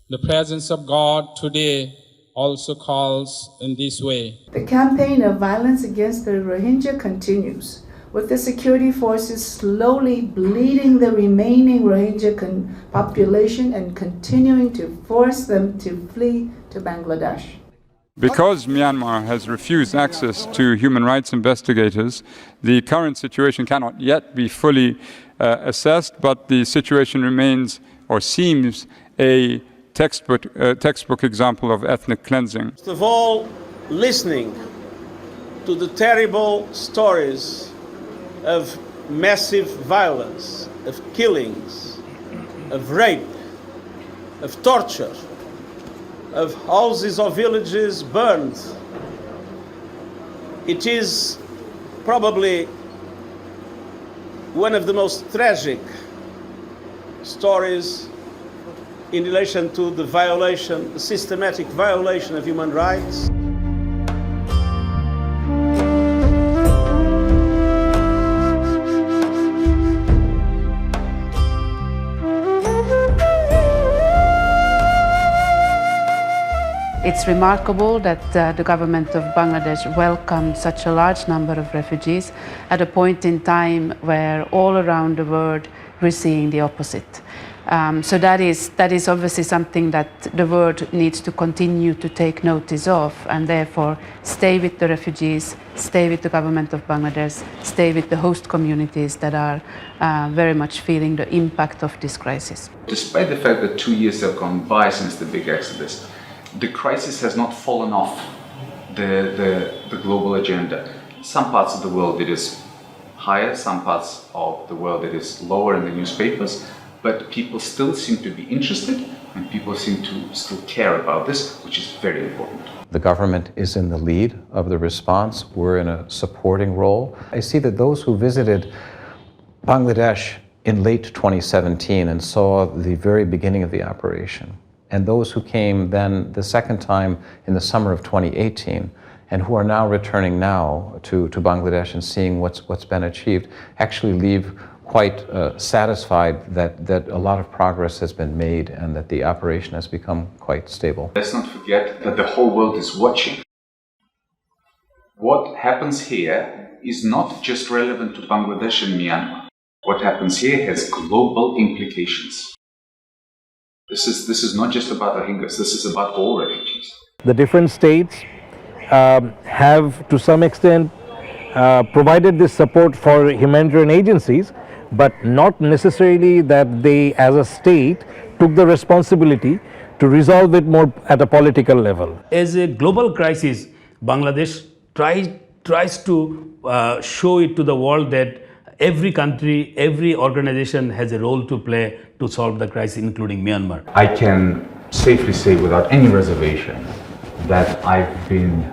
The presence of God today also calls in this way. The campaign of violence against the Rohingya continues, with the security forces slowly bleeding the remaining Rohingya population and continuing to force them to flee to Bangladesh. Because Myanmar has refused access to human rights investigators, the current situation cannot yet be fully assessed, but the situation remains or seems a textbook example of ethnic cleansing. First of all, listening to the terrible stories of massive violence, of killings, of rape, of torture, of houses or villages burned. It is probably one of the most tragic stories in relation to the violation, the systematic violation of human rights. It's remarkable that the government of Bangladesh welcomed such a large number of refugees at a point in time where all around the world we're seeing the opposite. So that is obviously something that the world needs to continue to take notice of, and therefore stay with the refugees, stay with the government of Bangladesh, stay with the host communities that are very much feeling the impact of this crisis. Despite the fact that 2 years have gone by since the big exodus, the crisis has not fallen off the global agenda. Some parts of the world it is higher, some parts of the world it is lower in the newspapers, but people still seem to be interested and people seem to still care about this, which is very important. The government is in the lead of the response. We're in a supporting role. I see that those who visited Bangladesh in late 2017 and saw the very beginning of the operation, and those who came then the second time in the summer of 2018, and who are now returning now to Bangladesh and seeing what's been achieved, actually leave quite satisfied that a lot of progress has been made and that the operation has become quite stable. Let's not forget that the whole world is watching. What happens here is not just relevant to Bangladesh and Myanmar. What happens here has global implications. This is not just about Rohingyas, this is about all refugees. The different states have to some extent provided this support for humanitarian agencies, but not necessarily that they as a state took the responsibility to resolve it more at a political level. As a global crisis, Bangladesh tries to show it to the world that every country, every organization has a role to play to solve the crisis, including Myanmar. I can safely say without any reservation that I've been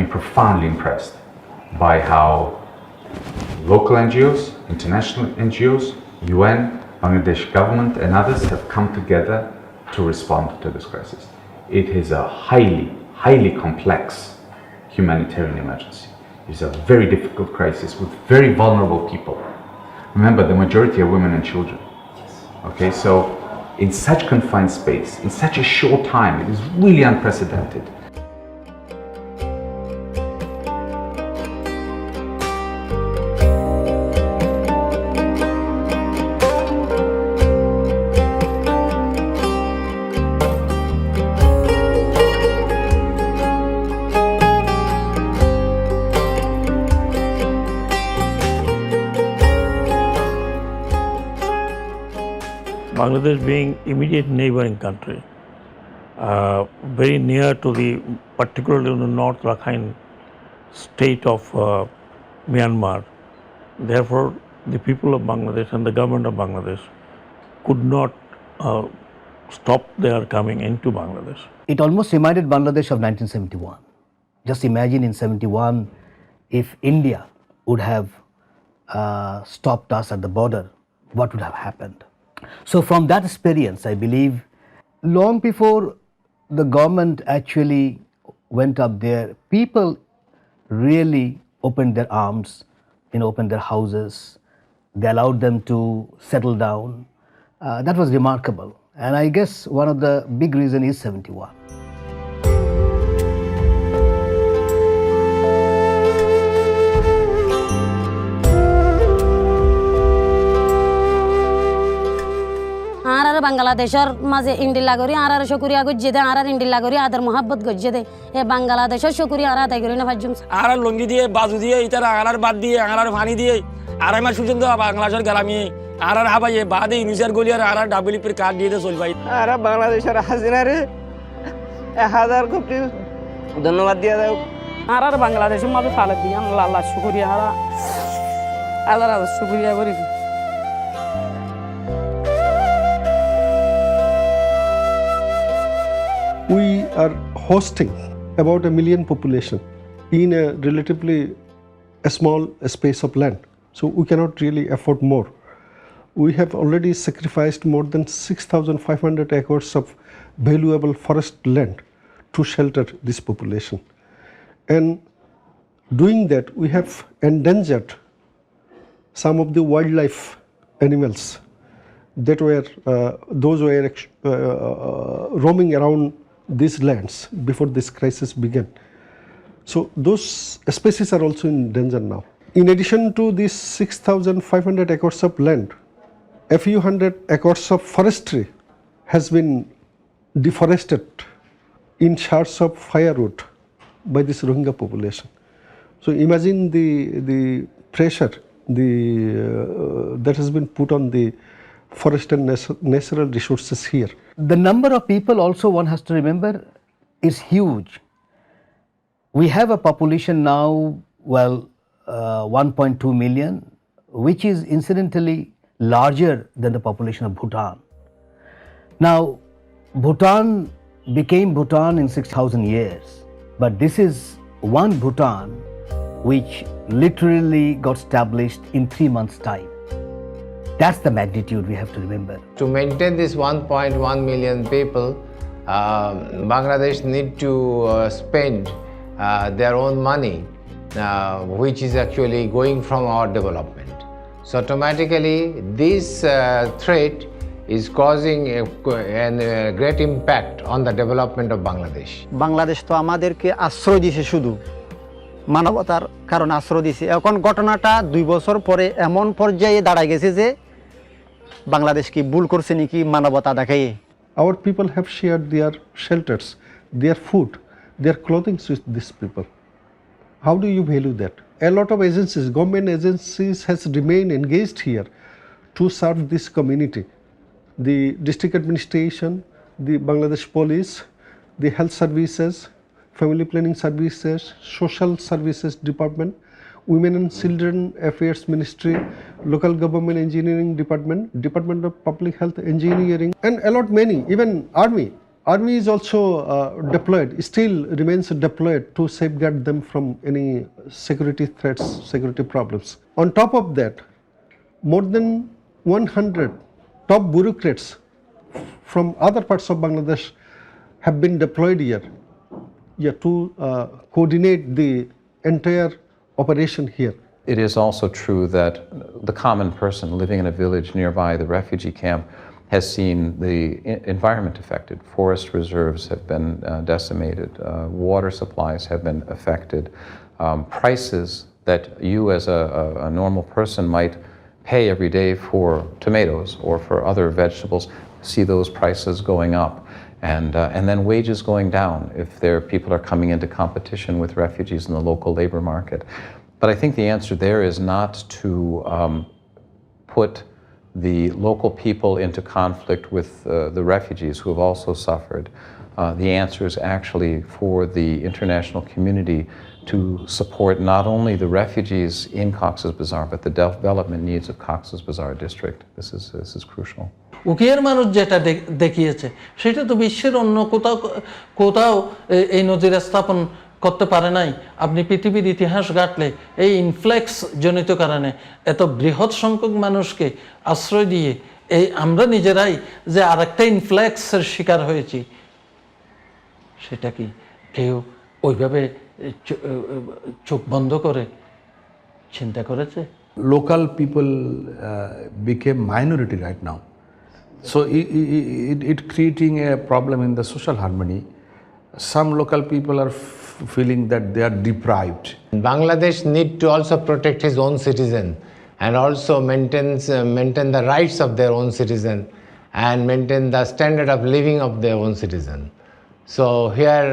profoundly impressed by how local NGOs, international NGOs, UN, Bangladesh government and others have come together to respond to this crisis. It is a highly complex humanitarian emergency. It's a very difficult crisis with very vulnerable people. Remember, the majority are women and children. Okay, so in such confined space, in such a short time, it is really unprecedented. Bangladesh being immediate neighboring country, very near to the, particularly in the North Rakhine state of Myanmar. Therefore, the people of Bangladesh and the government of Bangladesh could not stop their coming into Bangladesh. It almost reminded Bangladesh of 1971. Just imagine in 71, if India would have stopped us at the border, what would have happened? So from that experience, I believe, long before the government actually went up there, people really opened their arms opened their houses. They allowed them to settle down. That was remarkable. And I guess one of the big reasons is 71. আর বাংলাদেশের মাঝে ইন্ডিল্লা করি আর শুকরিয়া গজ্জে দে আর ইন্ডিল্লা করি আদর মোহাব্বত গজ্জে দে এ বাংলাদেশের শুকরিয়া আর আদায় করি না ভাজুম আর লঙ্গি দিয়ে বাজু দিয়ে ইতার আর বাদ দিয়ে আর পানি দিয়ে আর আমার সুজন্দ বাংলাদেশের গ্রামে আর হাবাই বাদে ইউনিসার গলিয়ার আর ডাব্লিউপির কার্ড দিয়ে চল ভাই আর বাংলাদেশের হাসিনারে 1000 কোটি ধন্যবাদ দিয়া দাও আর বাংলাদেশের মাঝে ফালে দিয়ে আল্লাহ আল্লাহ শুকরিয়া আর আল্লাহ শুকরিয়া করি We are hosting about 1 million population in a relatively small space of land. So we cannot really afford more. We have already sacrificed more than 6,500 acres of valuable forest land to shelter this population. And doing that, we have endangered some of the wildlife animals that were roaming around these lands before this crisis began. So those species are also in danger now. In addition to these 6,500 acres of land, a few hundred acres of forestry has been deforested in search of firewood by this Rohingya population. So imagine the pressure that has been put on the forest and natural resources here. The number of people also one has to remember is huge. We have a population now, 1.2 million, which is incidentally larger than the population of Bhutan. Now, Bhutan became Bhutan in 6,000 years, but this is one Bhutan which literally got established in 3 months' time. That's the magnitude we have to remember. To maintain this 1.1 million people, Bangladesh need to spend their own money, which is actually going from our development. So automatically, this threat is causing a great impact on the development of Bangladesh. Bangladesh তো আমাদেরকে আশ্রয় দিয়েছে শুধু মানবতার কারণে আশ্রয় দিয়েছে এখন ঘটনাটা 2 বছর পরে এমন পর্যায়ে দাঁড়ায় গেছে যে বাংলাদেশ কি ভুল করছে নাকি মানবতা দেখায় Our people have shared their shelters, their food, their clothing with these people. How do you value that? A lot of agencies, government agencies has remained engaged here to serve this community. The district administration, the Bangladesh police, the health services, family planning services, social services department, women and children affairs ministry, local government engineering department, department of public health engineering, and a lot many, even army. Army is also deployed, still remains deployed to safeguard them from any security threats, security problems. On top of that, more than 100 top bureaucrats from other parts of Bangladesh have been deployed here to coordinate the entire operation here. It is also true that the common person living in a village nearby the refugee camp has seen the environment affected. Forest reserves have been decimated. Water supplies have been affected. Prices that you as a normal person might pay every day for tomatoes or for other vegetables, see those prices going up. And then wages going down if people are coming into competition with refugees in the local labor market. But I think the answer there is not to put the local people into conflict with the refugees who have also suffered. The answer is actually for the international community to support not only the refugees in Cox's Bazar, but the development needs of Cox's Bazar district. This is crucial. উকিয়ার মানুষ যেটা দেখিয়েছে সেটা তো বিশ্বের অন্য কোথাও এই নজির স্থাপন করতে পারে নাই। আপনি পৃথিবীর ইতিহাস ঘাটলে এই ইনফ্লেক্স জনিত কারণে এত বৃহৎ সংখ্যক মানুষকে আশ্রয় দিয়ে এই আমরা নিজেরাই যে আরেকটা ইনফ্লেক্সের শিকার হয়েছি সেটা কি কেউ ওইভাবে চোখ বন্ধ করে চিন্তা করেছে? Local people became minority right now. So it creating a problem in the social harmony. Some local people are feeling that they are deprived. Bangladesh need to also protect his own citizen and also maintain the rights of their own citizen and maintain the standard of living of their own citizen. So here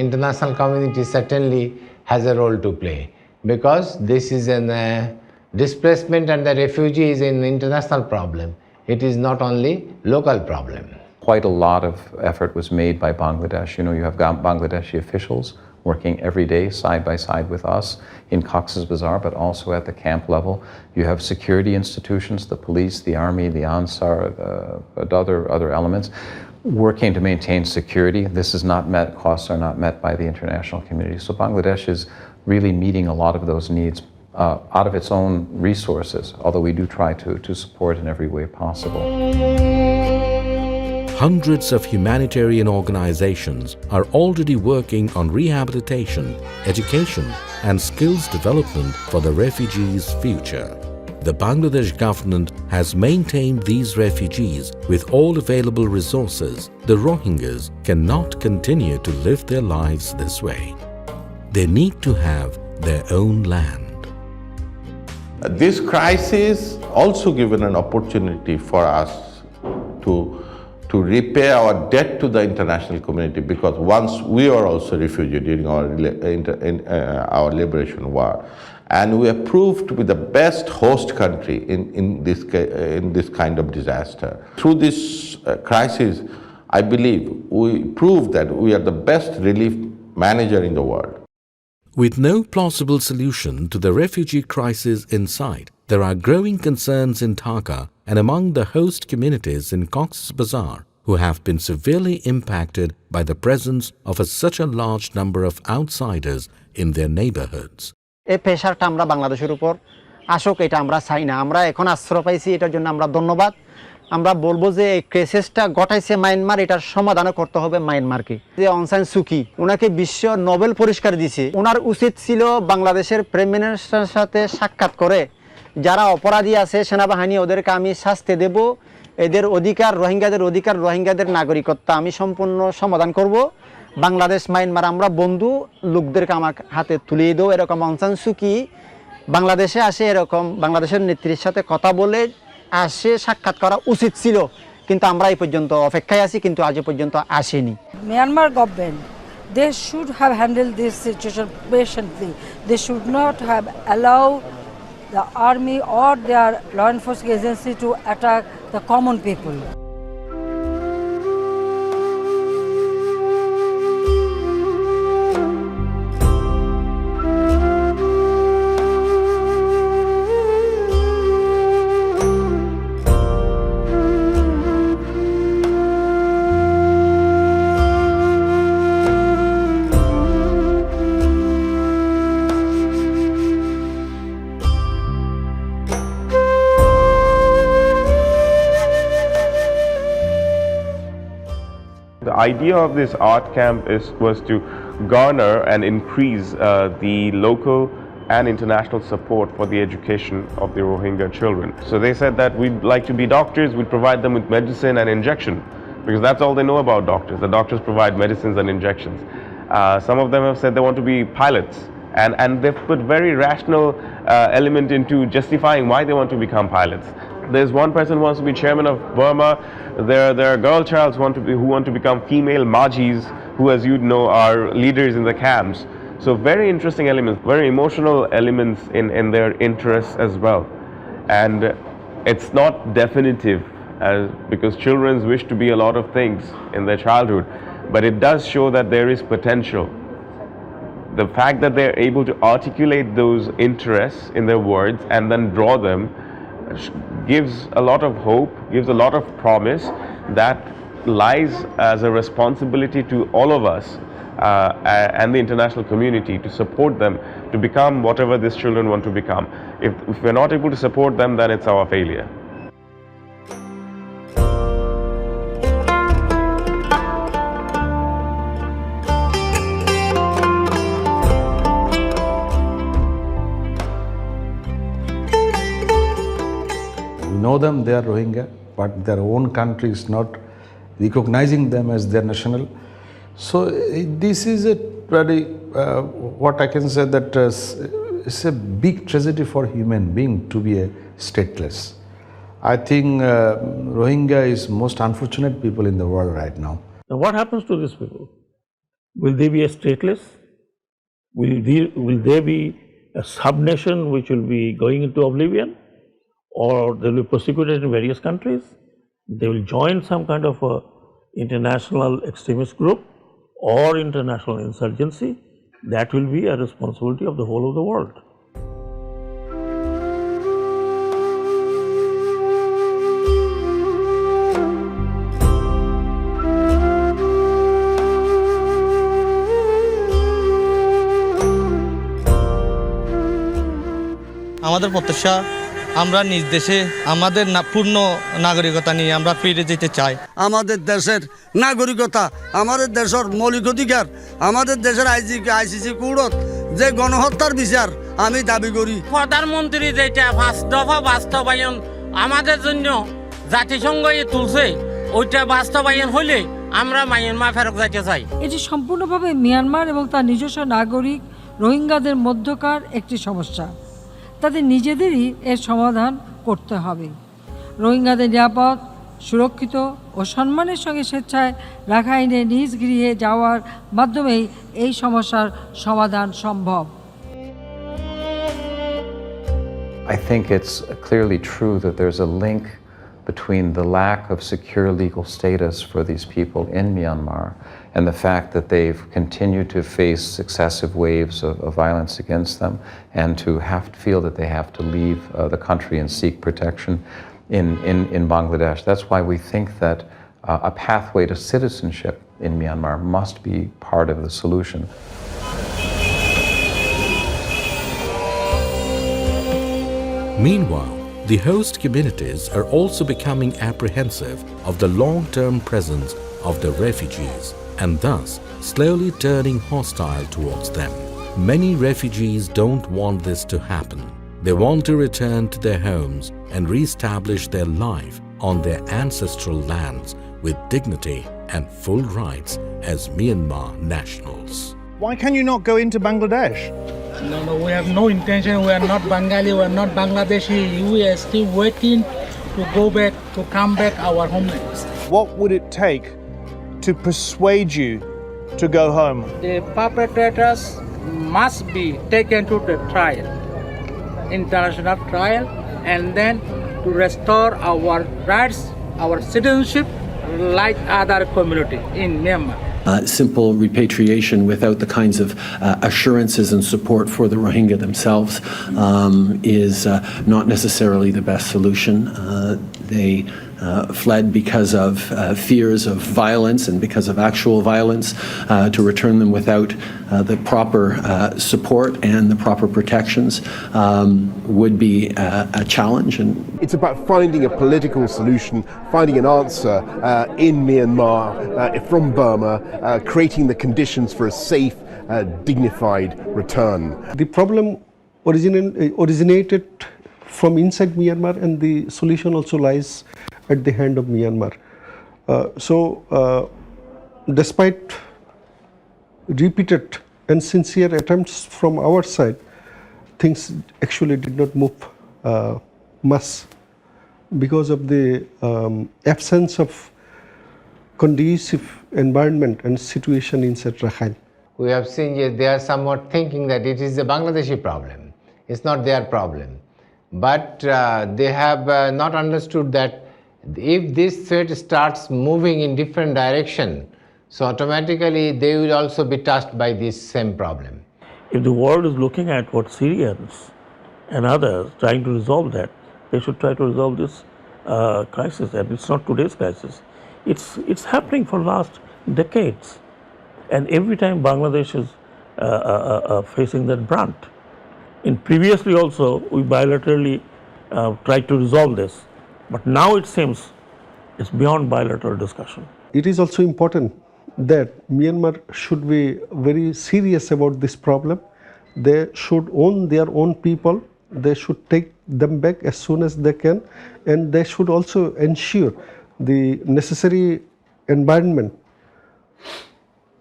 international community certainly has a role to play, because this is an displacement and the refugee is an international problem. It is not only local problem. Quite a lot of effort was made by Bangladesh. You know, you have Bangladeshi officials working every day side by side with us in Cox's Bazar, but also at the camp level. You have security institutions, the police, the army, the Ansar, other elements, working to maintain security. This is not met, costs are not met by the international community. So Bangladesh is really meeting a lot of those needs out of its own resources, although we do try to support in every way possible. Hundreds of humanitarian organizations are already working on rehabilitation, education, and skills development for the refugees' future. The Bangladesh government has maintained these refugees with all available resources. The Rohingyas cannot continue to live their lives this way. They need to have their own land. This crisis also given an opportunity for us to repay our debt to the international community, because once we are also refugees during our liberation war, and we are proved to be the best host country in this kind of disaster. Through this crisis, I believe we proved that we are the best relief manager in the world. With no plausible solution to the refugee crisis in sight, there are growing concerns in Dhaka and among the host communities in Cox's Bazar, who have been severely impacted by the presence of such a large number of outsiders in their neighborhoods. এই প্রেশারটা আমরা বাংলাদেশের উপর আসুক, এটা আমরা চাই না। আমরা এখন আশ্রয় পাইছি, এটার জন্য আমরা ধন্যবাদ। আমরা বলবো যে এই ক্রাইসিসটা ঘটাইছে মায়ানমার, এটার সমাধান করতে হবে মায়ানমারকে। যে অং সান সুকি, ওনাকে বিশ্ব নোবেল পুরস্কার দিয়েছে, ওনার উচিত ছিল বাংলাদেশের প্রাইম মিনিস্টারের সাথে সাক্ষাৎ করে যারা অপরাধী আছে সেনাবাহিনী, ওদেরকে আমি শাস্তি দেব, এদের অধিকার, রোহিঙ্গাদের অধিকার, রোহিঙ্গাদের নাগরিকত্ব আমি সম্পূর্ণ সমাধান করব। বাংলাদেশ মায়ানমার আমরা বন্ধু, লোকদেরকে আমার হাতে তুলিয়ে দেবো। এরকম অং সান সুকি বাংলাদেশে আসে, এরকম বাংলাদেশের নেত্রীর সাথে কথা বলে আসে, সাক্ষাৎ করা উচিত ছিল, কিন্তু আমরা এই পর্যন্ত অপেক্ষায় আছি, কিন্তু আজ পর্যন্ত আসেনি। Myanmar government, they should have handled this situation patiently. They should not have allowed the army or their law enforcement agency to attack the common people. The idea of this art camp was to garner and increase the local and international support for the education of the Rohingya children. So they said that we'd like to be doctors, we'd provide them with medicine and injection, because that's all they know about doctors. The doctors provide medicines and injections. Some of them have said they want to be pilots, and they've put very rational element into justifying why they want to become pilots. There's one person who wants to be chairman of Burma. There are girl childs who want to become female Majis, who, as you know, are leaders in the camps. So very interesting elements, very emotional elements in their interests as well. And it's not definitive, because children wish to be a lot of things in their childhood, but it does show that there is potential. The fact that they're able to articulate those interests in their words and then draw them gives a lot of hope, gives a lot of promise that lies as a responsibility to all of us and the international community to support them to become whatever these children want to become. If we're not able to support them, then it's our failure. We know them, they are Rohingya, but their own country is not recognizing them as their national. So this is a very, what I can say that it's a big tragedy for human being to be a stateless. I think Rohingya is most unfortunate people in the world right now. Now what happens to these people? Will they be a stateless? Will they be a sub-nation which will be going into oblivion? Or they will be persecuted in various countries? They will join some kind of a international extremist group or international insurgency. That will be a responsibility of the whole of the world. আমাদের প্রত্যাশা আমরা নিজ দেশে আমাদের পূর্ণ নাগরিকতা নিয়ে আমরা ফিরে যেতে চাই। আমাদের দেশের নাগরিকতা, আমাদের দেশের মৌলিক অধিকার, আমাদের দেশের আইসিসি কোর্টত যে গণহত্যার বিচার আমি দাবি করি। প্রধানমন্ত্রী যেটা 5 দফা বাস্তবায়ন আমাদের জন্য জাতিসংঘ তুলছে, ওইটা বাস্তবায়ন হলে আমরা মায়ানমার ফেরত যেতে চাই। এটি সম্পূর্ণভাবে মিয়ানমার এবং তার নিজস্ব নাগরিক রোহিঙ্গাদের মধ্যকার একটি সমস্যা। তাদের নিজেদেরই এর সমাধান করতে হবে। রোহিঙ্গাদের নিরাপদ, সুরক্ষিত ও সম্মানের সঙ্গে স্বেচ্ছায় রাখাইনে নিজ গৃহে যাওয়ার মাধ্যমেই এই সমস্যার সমাধান সম্ভব। I think it's clearly true that there's a link between the lack of secure legal status for these people in Myanmar and the fact that they've continued to face successive waves of violence against them and to feel that they have to leave the country and seek protection in Bangladesh. That's why we think that a pathway to citizenship in Myanmar must be part of the solution. Meanwhile, the host communities are also becoming apprehensive of the long-term presence of the refugees and thus slowly turning hostile towards them. Many refugees don't want this to happen. They want to return to their homes and re-establish their life on their ancestral lands with dignity and full rights as Myanmar nationals. Why can you not go into Bangladesh? No, we have no intention. We are not Bengali, we are not Bangladeshi. We are still waiting to go back, to come back our homelands. What would it take to persuade you to go home? The perpetrators must be taken to the trial, international trial, and then to restore our rights, our citizenship, like other community in Myanmar. Simple repatriation without the kinds of assurances and support for the Rohingya themselves is not necessarily the best solution. They fled because of fears of violence and because of actual violence. To return them without the proper support and the proper protections would be a challenge. And it's about finding a political solution, finding an answer in Myanmar from Burma, creating the conditions for a safe, dignified return. The problem originated from inside Myanmar, and the solution also lies at the hand of Myanmar. Despite repeated and sincere attempts from our side, things actually did not move much because of the absence of conducive environment and situation inside Rakhine. We have seen they are somewhat thinking that it is the Bangladeshi problem. It's not their problem. But they have not understood that if this threat starts moving in different direction, so automatically they will also be touched by this same problem. If the world is looking at what Syrians and others trying to resolve that, they should try to resolve this crisis. And it's not today's crisis. It's happening for last decades. And every time Bangladesh is facing that brunt. Previously also, we bilaterally tried to resolve this. But now it seems it's beyond bilateral discussion. It is also important that Myanmar should be very serious about this problem. They should own their own people. They should take them back as soon as they can, and they should also ensure the necessary environment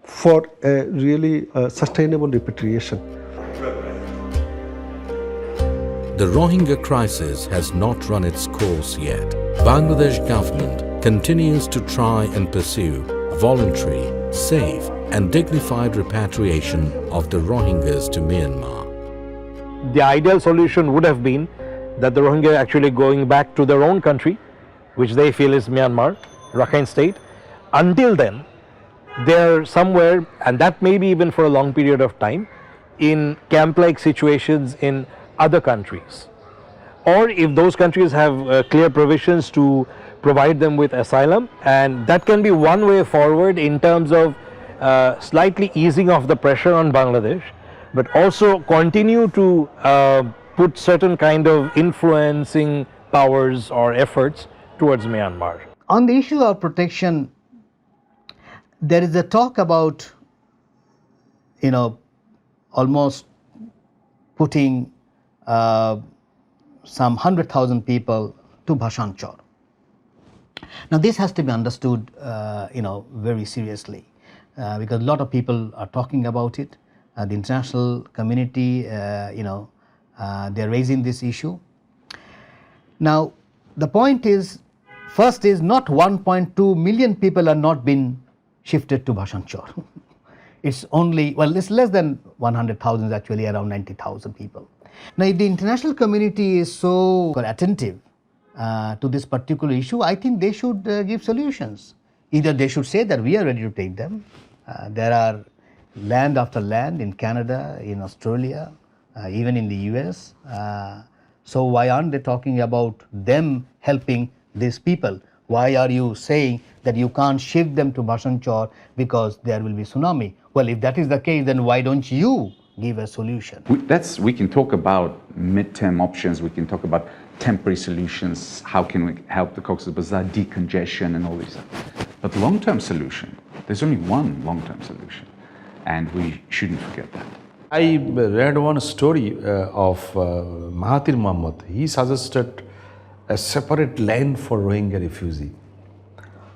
for a really sustainable repatriation. The Rohingya crisis has not run its course yet. Bangladesh government continues to try and pursue voluntary, safe and dignified repatriation of the Rohingyas to Myanmar. The ideal solution would have been that the Rohingya actually going back to their own country, which they feel is Myanmar, Rakhine State. Until then, they're somewhere, and that may be even for a long period of time, in camp-like situations in other countries. Or if those countries have clear provisions to provide them with asylum, and that can be one way forward in terms of slightly easing off the pressure on Bangladesh, but also continue to put certain kind of influencing powers or efforts towards Myanmar. On the issue of protection, there is a talk about, almost putting some 100,000 people to Bhashan Char. Now this has to be understood, very seriously, because a lot of people are talking about it. The international community, they're raising this issue. Now, the point is, first is not 1.2 million people are not been shifted to Bhashan Char. It's only, it's less than 100,000, actually around 90,000 people. Now, if the international community is so attentive to this particular issue, I think they should give solutions. Either they should say that we are ready to take them. There are land after land in Canada, in Australia, even in the US. So why aren't they talking about them helping these people? Why are you saying that you can't shift them to Bhashan Char because there will be tsunami? Well, if that is the case, then why don't you give a solution? We can talk about midterm options, we can talk about temporary solutions, how can we help the Cox's Bazar, decongestion and all this. But long-term solution, there's only one long-term solution, and we shouldn't forget that. I read one story of Mahathir Mohamad. He suggested a separate land for Rohingya refugee.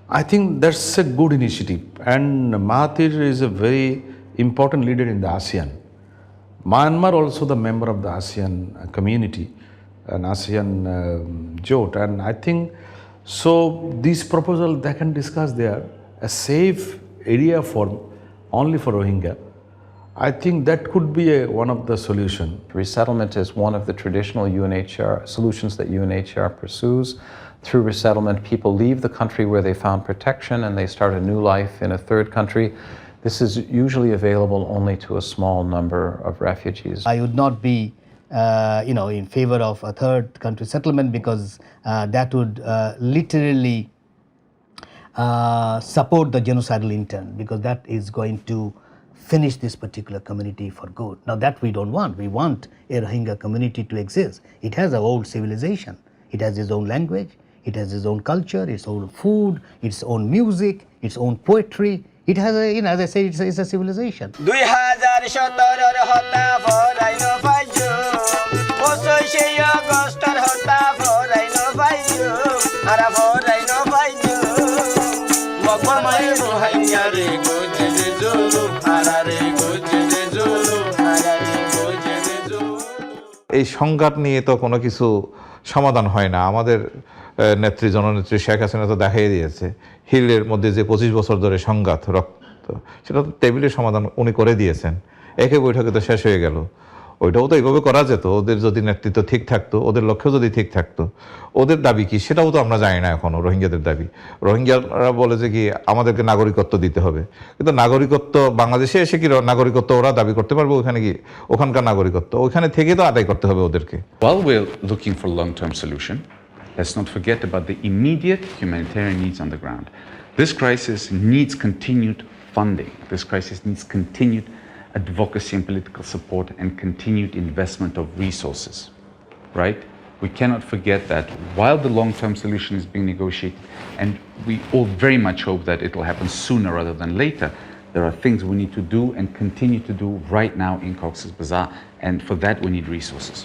I think that's a good initiative, and Mahathir is a very important leader in the ASEAN. Myanmar also the member of the ASEAN community, an ASEAN jot, and I think so this proposal they can discuss there, a safe area only for Rohingya. I think that could be one of the solutions. Resettlement is one of the traditional UNHCR solutions that UNHCR pursues. Through resettlement, people leave the country where they found protection and they start a new life in a third country. This is usually available only to a small number of refugees. I would not be in favor of a third country settlement, because that would literally support the genocidal intent, because that is going to finish this particular community for good. Now that we don't want. We want a Rohingya community to exist. It has an old civilization. It has its own language. It has its own culture, its own food, its own music, its own poetry. It has a, as I say, it's a civilization. এই সংঘাত নিয়ে তো কোনো কিছু সমাধান হয় না। আমাদের নেত্রী জননেত্রী শেখ হাসিনা তো দেখাই দিয়েছে, হিলের মধ্যে যে 25 বছর ধরে সংঘাত রক্ত, সেটা তো টেবিলের সমাধান উনি করে দিয়েছেন, একে বৈঠকে তো শেষ হয়ে গেল। ওইটাও তো এইভাবে করা যেত, ওদের যদি নেতৃত্ব ঠিক থাকতো, ওদের লক্ষ্য যদি ঠিক থাকতো। ওদের দাবি কি সেটাও তো আমরা জানি না এখনো। রোহিঙ্গাদের দাবি, রোহিঙ্গারা বলে যে কি আমাদেরকে নাগরিকত্ব দিতে হবে, কিন্তু নাগরিকত্ব বাংলাদেশে এসে কি নাগরিকত্ব ওরা দাবি করতে পারবে? ওখানে কি ওখানকার নাগরিকত্ব ওখানে থেকে তো আদায় করতে হবে ওদেরকে। While we're looking for a long-term solution, let's not forget about the immediate humanitarian needs on the ground. This crisis needs continued funding. This crisis needs continued advocacy and political support and continued investment of resources, right? We cannot forget that while the long-term solution is being negotiated, and we all very much hope that it will happen sooner rather than later, there are things we need to do and continue to do right now in Cox's Bazar, and for that we need resources.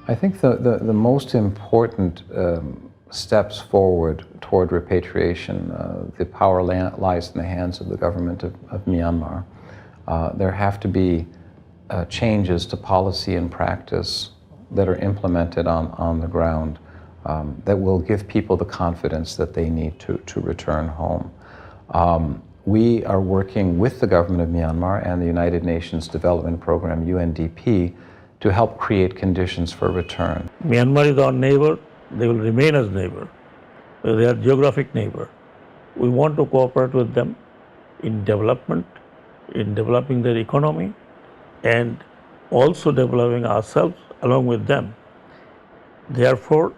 I think the most important steps forward toward repatriation, the power lies in the hands of the government of Myanmar. There have to be changes to policy and practice that are implemented on the ground that will give people the confidence that they need to return home. We are working with the government of Myanmar and the United Nations Development Program, UNDP, to help create conditions for return. Myanmar is our neighbor. They will remain as neighbor. They are geographic neighbor. We want to cooperate with them in development, in developing their economy, and also developing ourselves along with them. Therefore,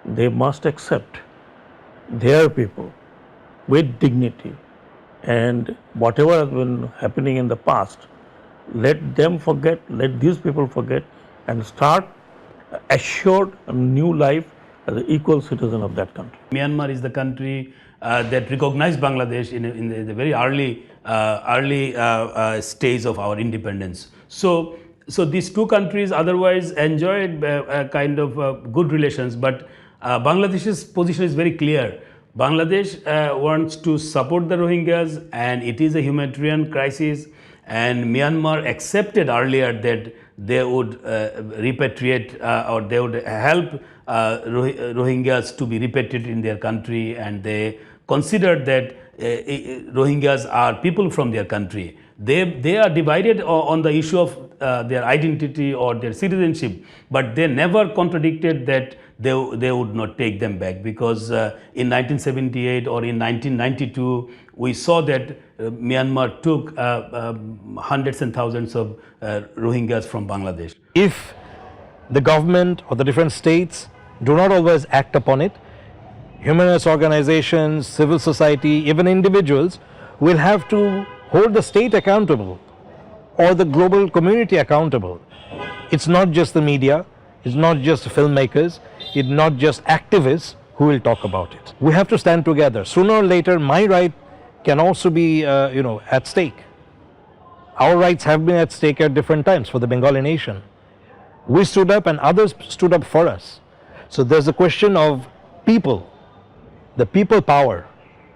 they must accept their people with dignity, and whatever has been happening in the past, let them forget, let these people forget, and start assured a new life as an equal citizen of that country. Myanmar is the country that recognized Bangladesh in the very early stage of our independence. So these two countries otherwise enjoyed kind of good relations, but Bangladesh's position is very clear. Bangladesh wants to support the Rohingyas, and it is a humanitarian crisis, and Myanmar accepted earlier that they would repatriate or they would help Rohingyas to be repatriated in their country, and they considered that Rohingyas are people from their country. They are divided on the issue of their identity or their citizenship, but they never contradicted that they would not take them back, because in 1978 or in 1992 we saw that Myanmar took hundreds and thousands of Rohingyas from Bangladesh. If the government or the different states do not always act upon it, human rights organizations, civil society, even individuals will have to hold the state accountable or the global community accountable. It's not just the media, it's not just filmmakers, it's not just activists who will talk about it. We have to stand together. Sooner or later, my right can also be at stake. Our rights have been at stake at different times for the Bengali nation. We stood up and others stood up for us. So there's a question of people, the people power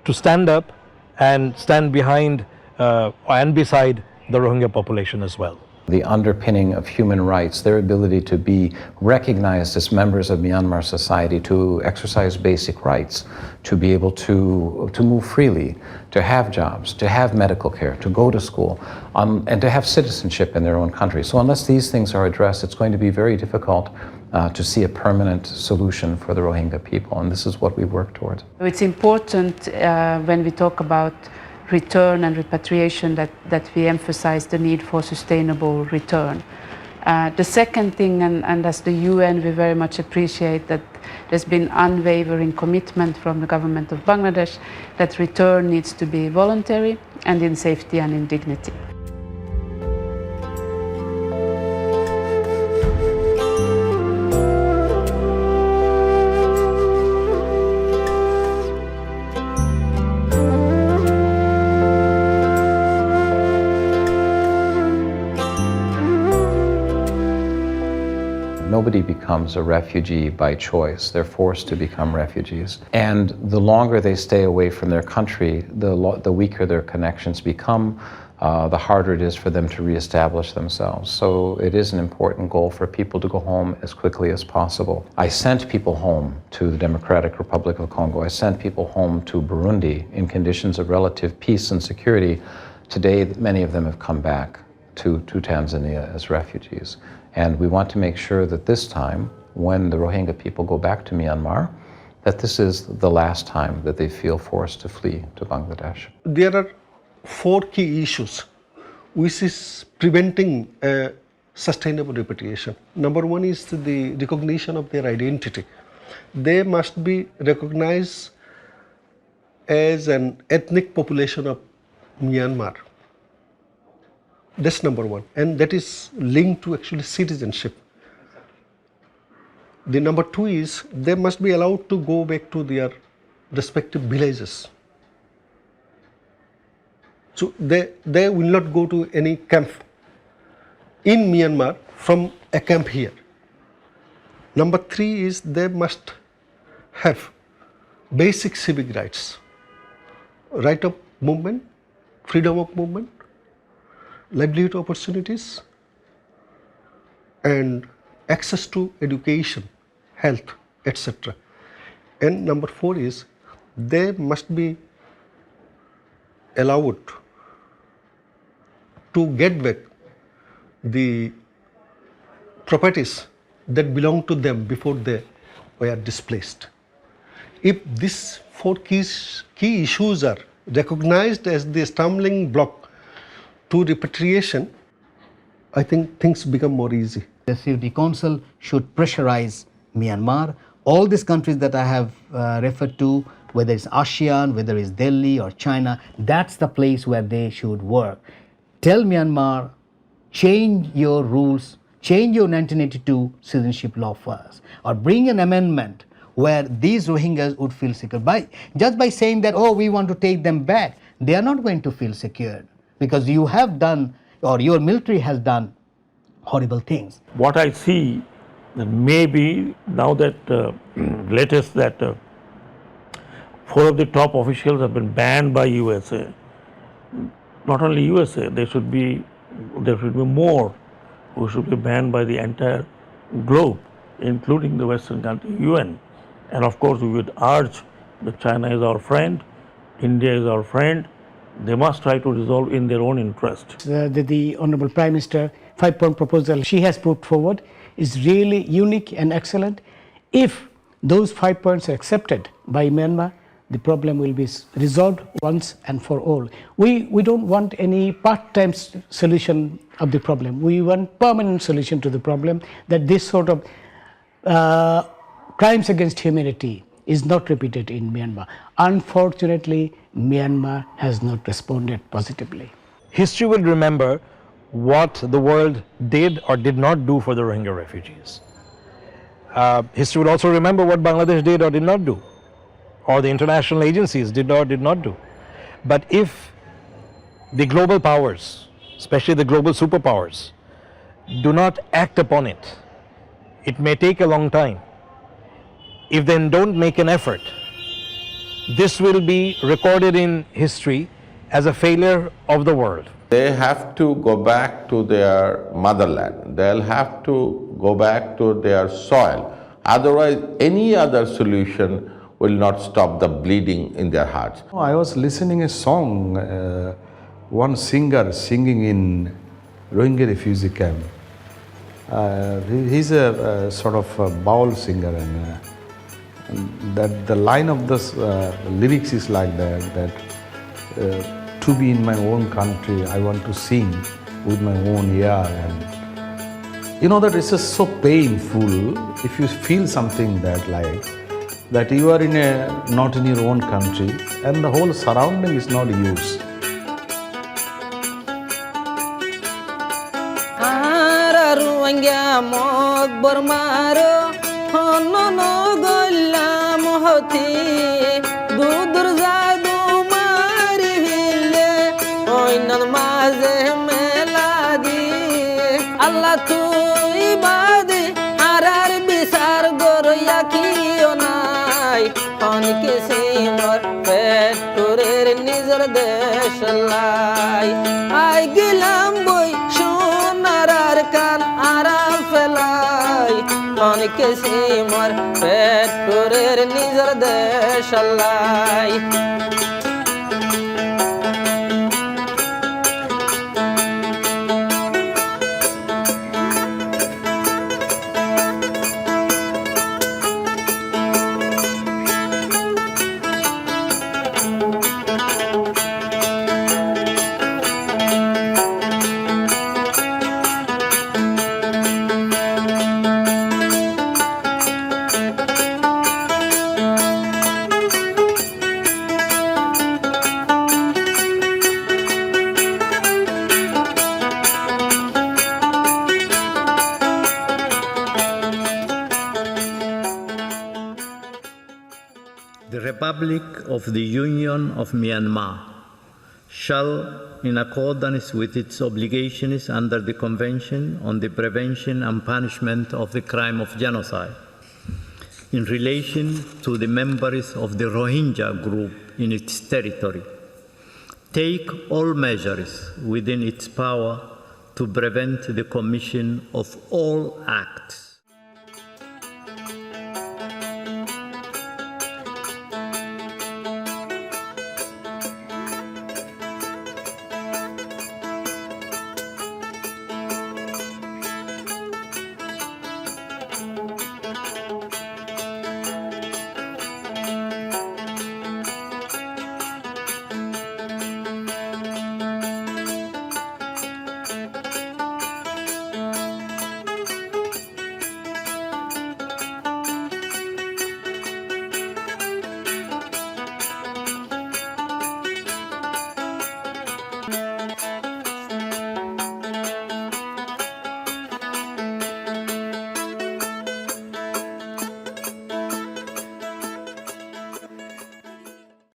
to stand up and stand behind and beside the Rohingya population as well. The underpinning of human rights, their ability to be recognized as members of Myanmar society, to exercise basic rights, to be able to move freely, to have jobs, to have medical care, to go to school, and to have citizenship in their own country. So unless these things are addressed, it's going to be very difficult to see a permanent solution for the Rohingya people, and this is what we work towards. It's important when we talk about return and repatriation that we emphasize the need for sustainable return. The second thing, and as the UN, we very much appreciate that there's been unwavering commitment from the government of Bangladesh that return needs to be voluntary and in safety and in dignity. Nobody becomes a refugee by choice. They're forced to become refugees. And the longer they stay away from their country, the weaker their connections become, the harder it is for them to reestablish themselves. So it is an important goal for people to go home as quickly as possible. I sent people home to the Democratic Republic of Congo. I sent people home to Burundi in conditions of relative peace and security. Today, many of them have come back to Tanzania as refugees. And we want to make sure that this time, when the Rohingya people go back to Myanmar, that this is the last time that they feel forced to flee to Bangladesh. There are 4 key issues which is preventing sustainable repatriation. Number 1 is the recognition of their identity. They must be recognized as an ethnic population of Myanmar. That's number 1, and that is linked to actually citizenship. The number 2 is they must be allowed to go back to their respective villages. So they will not go to any camp in Myanmar from a camp here. Number 3 is they must have basic civic rights, right of movement, freedom of movement, livelihood opportunities, and access to education, health, etc. And number 4 is they must be allowed to get back the properties that belong to them before they were displaced. If these 4 key issues are recognized as the stumbling block to repatriation, I think things become more easy. The Security Council should pressurize Myanmar. All these countries that I have referred to, whether it's ASEAN, whether it's Delhi or China, that's the place where they should work. Tell Myanmar, change your rules, change your 1982 citizenship law first, or bring an amendment where these Rohingyas would feel secure. Just by saying that, oh, we want to take them back, they are not going to feel secured because you have done, or your military has done horrible things. What I see, that maybe now that latest that 4 of the top officials have been banned by USA. Not only USA, there should be more who should be banned by the entire globe, including the Western country, UN. And of course, we would urge that China is our friend, India is our friend. They must try to resolve in their own interest. The Honorable Prime Minister 5-point proposal she has put forward is really unique and excellent. If those 5 points are accepted by Myanmar, the problem will be resolved once and for all. We don't want any part-time solution of the problem. We want permanent solution to the problem, that this sort of crimes against humanity is not repeated in Myanmar. Unfortunately, Myanmar has not responded positively. History will remember what the world did or did not do for the Rohingya refugees. History will also remember what Bangladesh did or did not do, or the international agencies did or did not do. But if the global powers, especially the global superpowers, do not act upon it, it may take a long time. If they don't make an effort, this will be recorded in history as a failure of the world. They have to go back to their motherland. They'll have to go back to their soil. Otherwise, any other solution will not stop the bleeding in their hearts. I was listening a song, one singer singing in Rohingya refugee camp. He's a sort of a baul singer, and that the line of the lyrics is like that to be in my own country, I want to sing with my own ear. And you know that it's just so painful if you feel something that you are not in your own country and the whole surrounding is not yours. Allah tu ibadi arar bisar goroya kiyo nai onke simor petturer nizar deshlai ay gilam boy shonarar kan ara felai onke simor petturer nizar deshlai. The Republic of the Union of Myanmar shall, in accordance with its obligations under the Convention on the Prevention and Punishment of the Crime of Genocide, in relation to the members of the Rohingya group in its territory, take all measures within its power to prevent the commission of all acts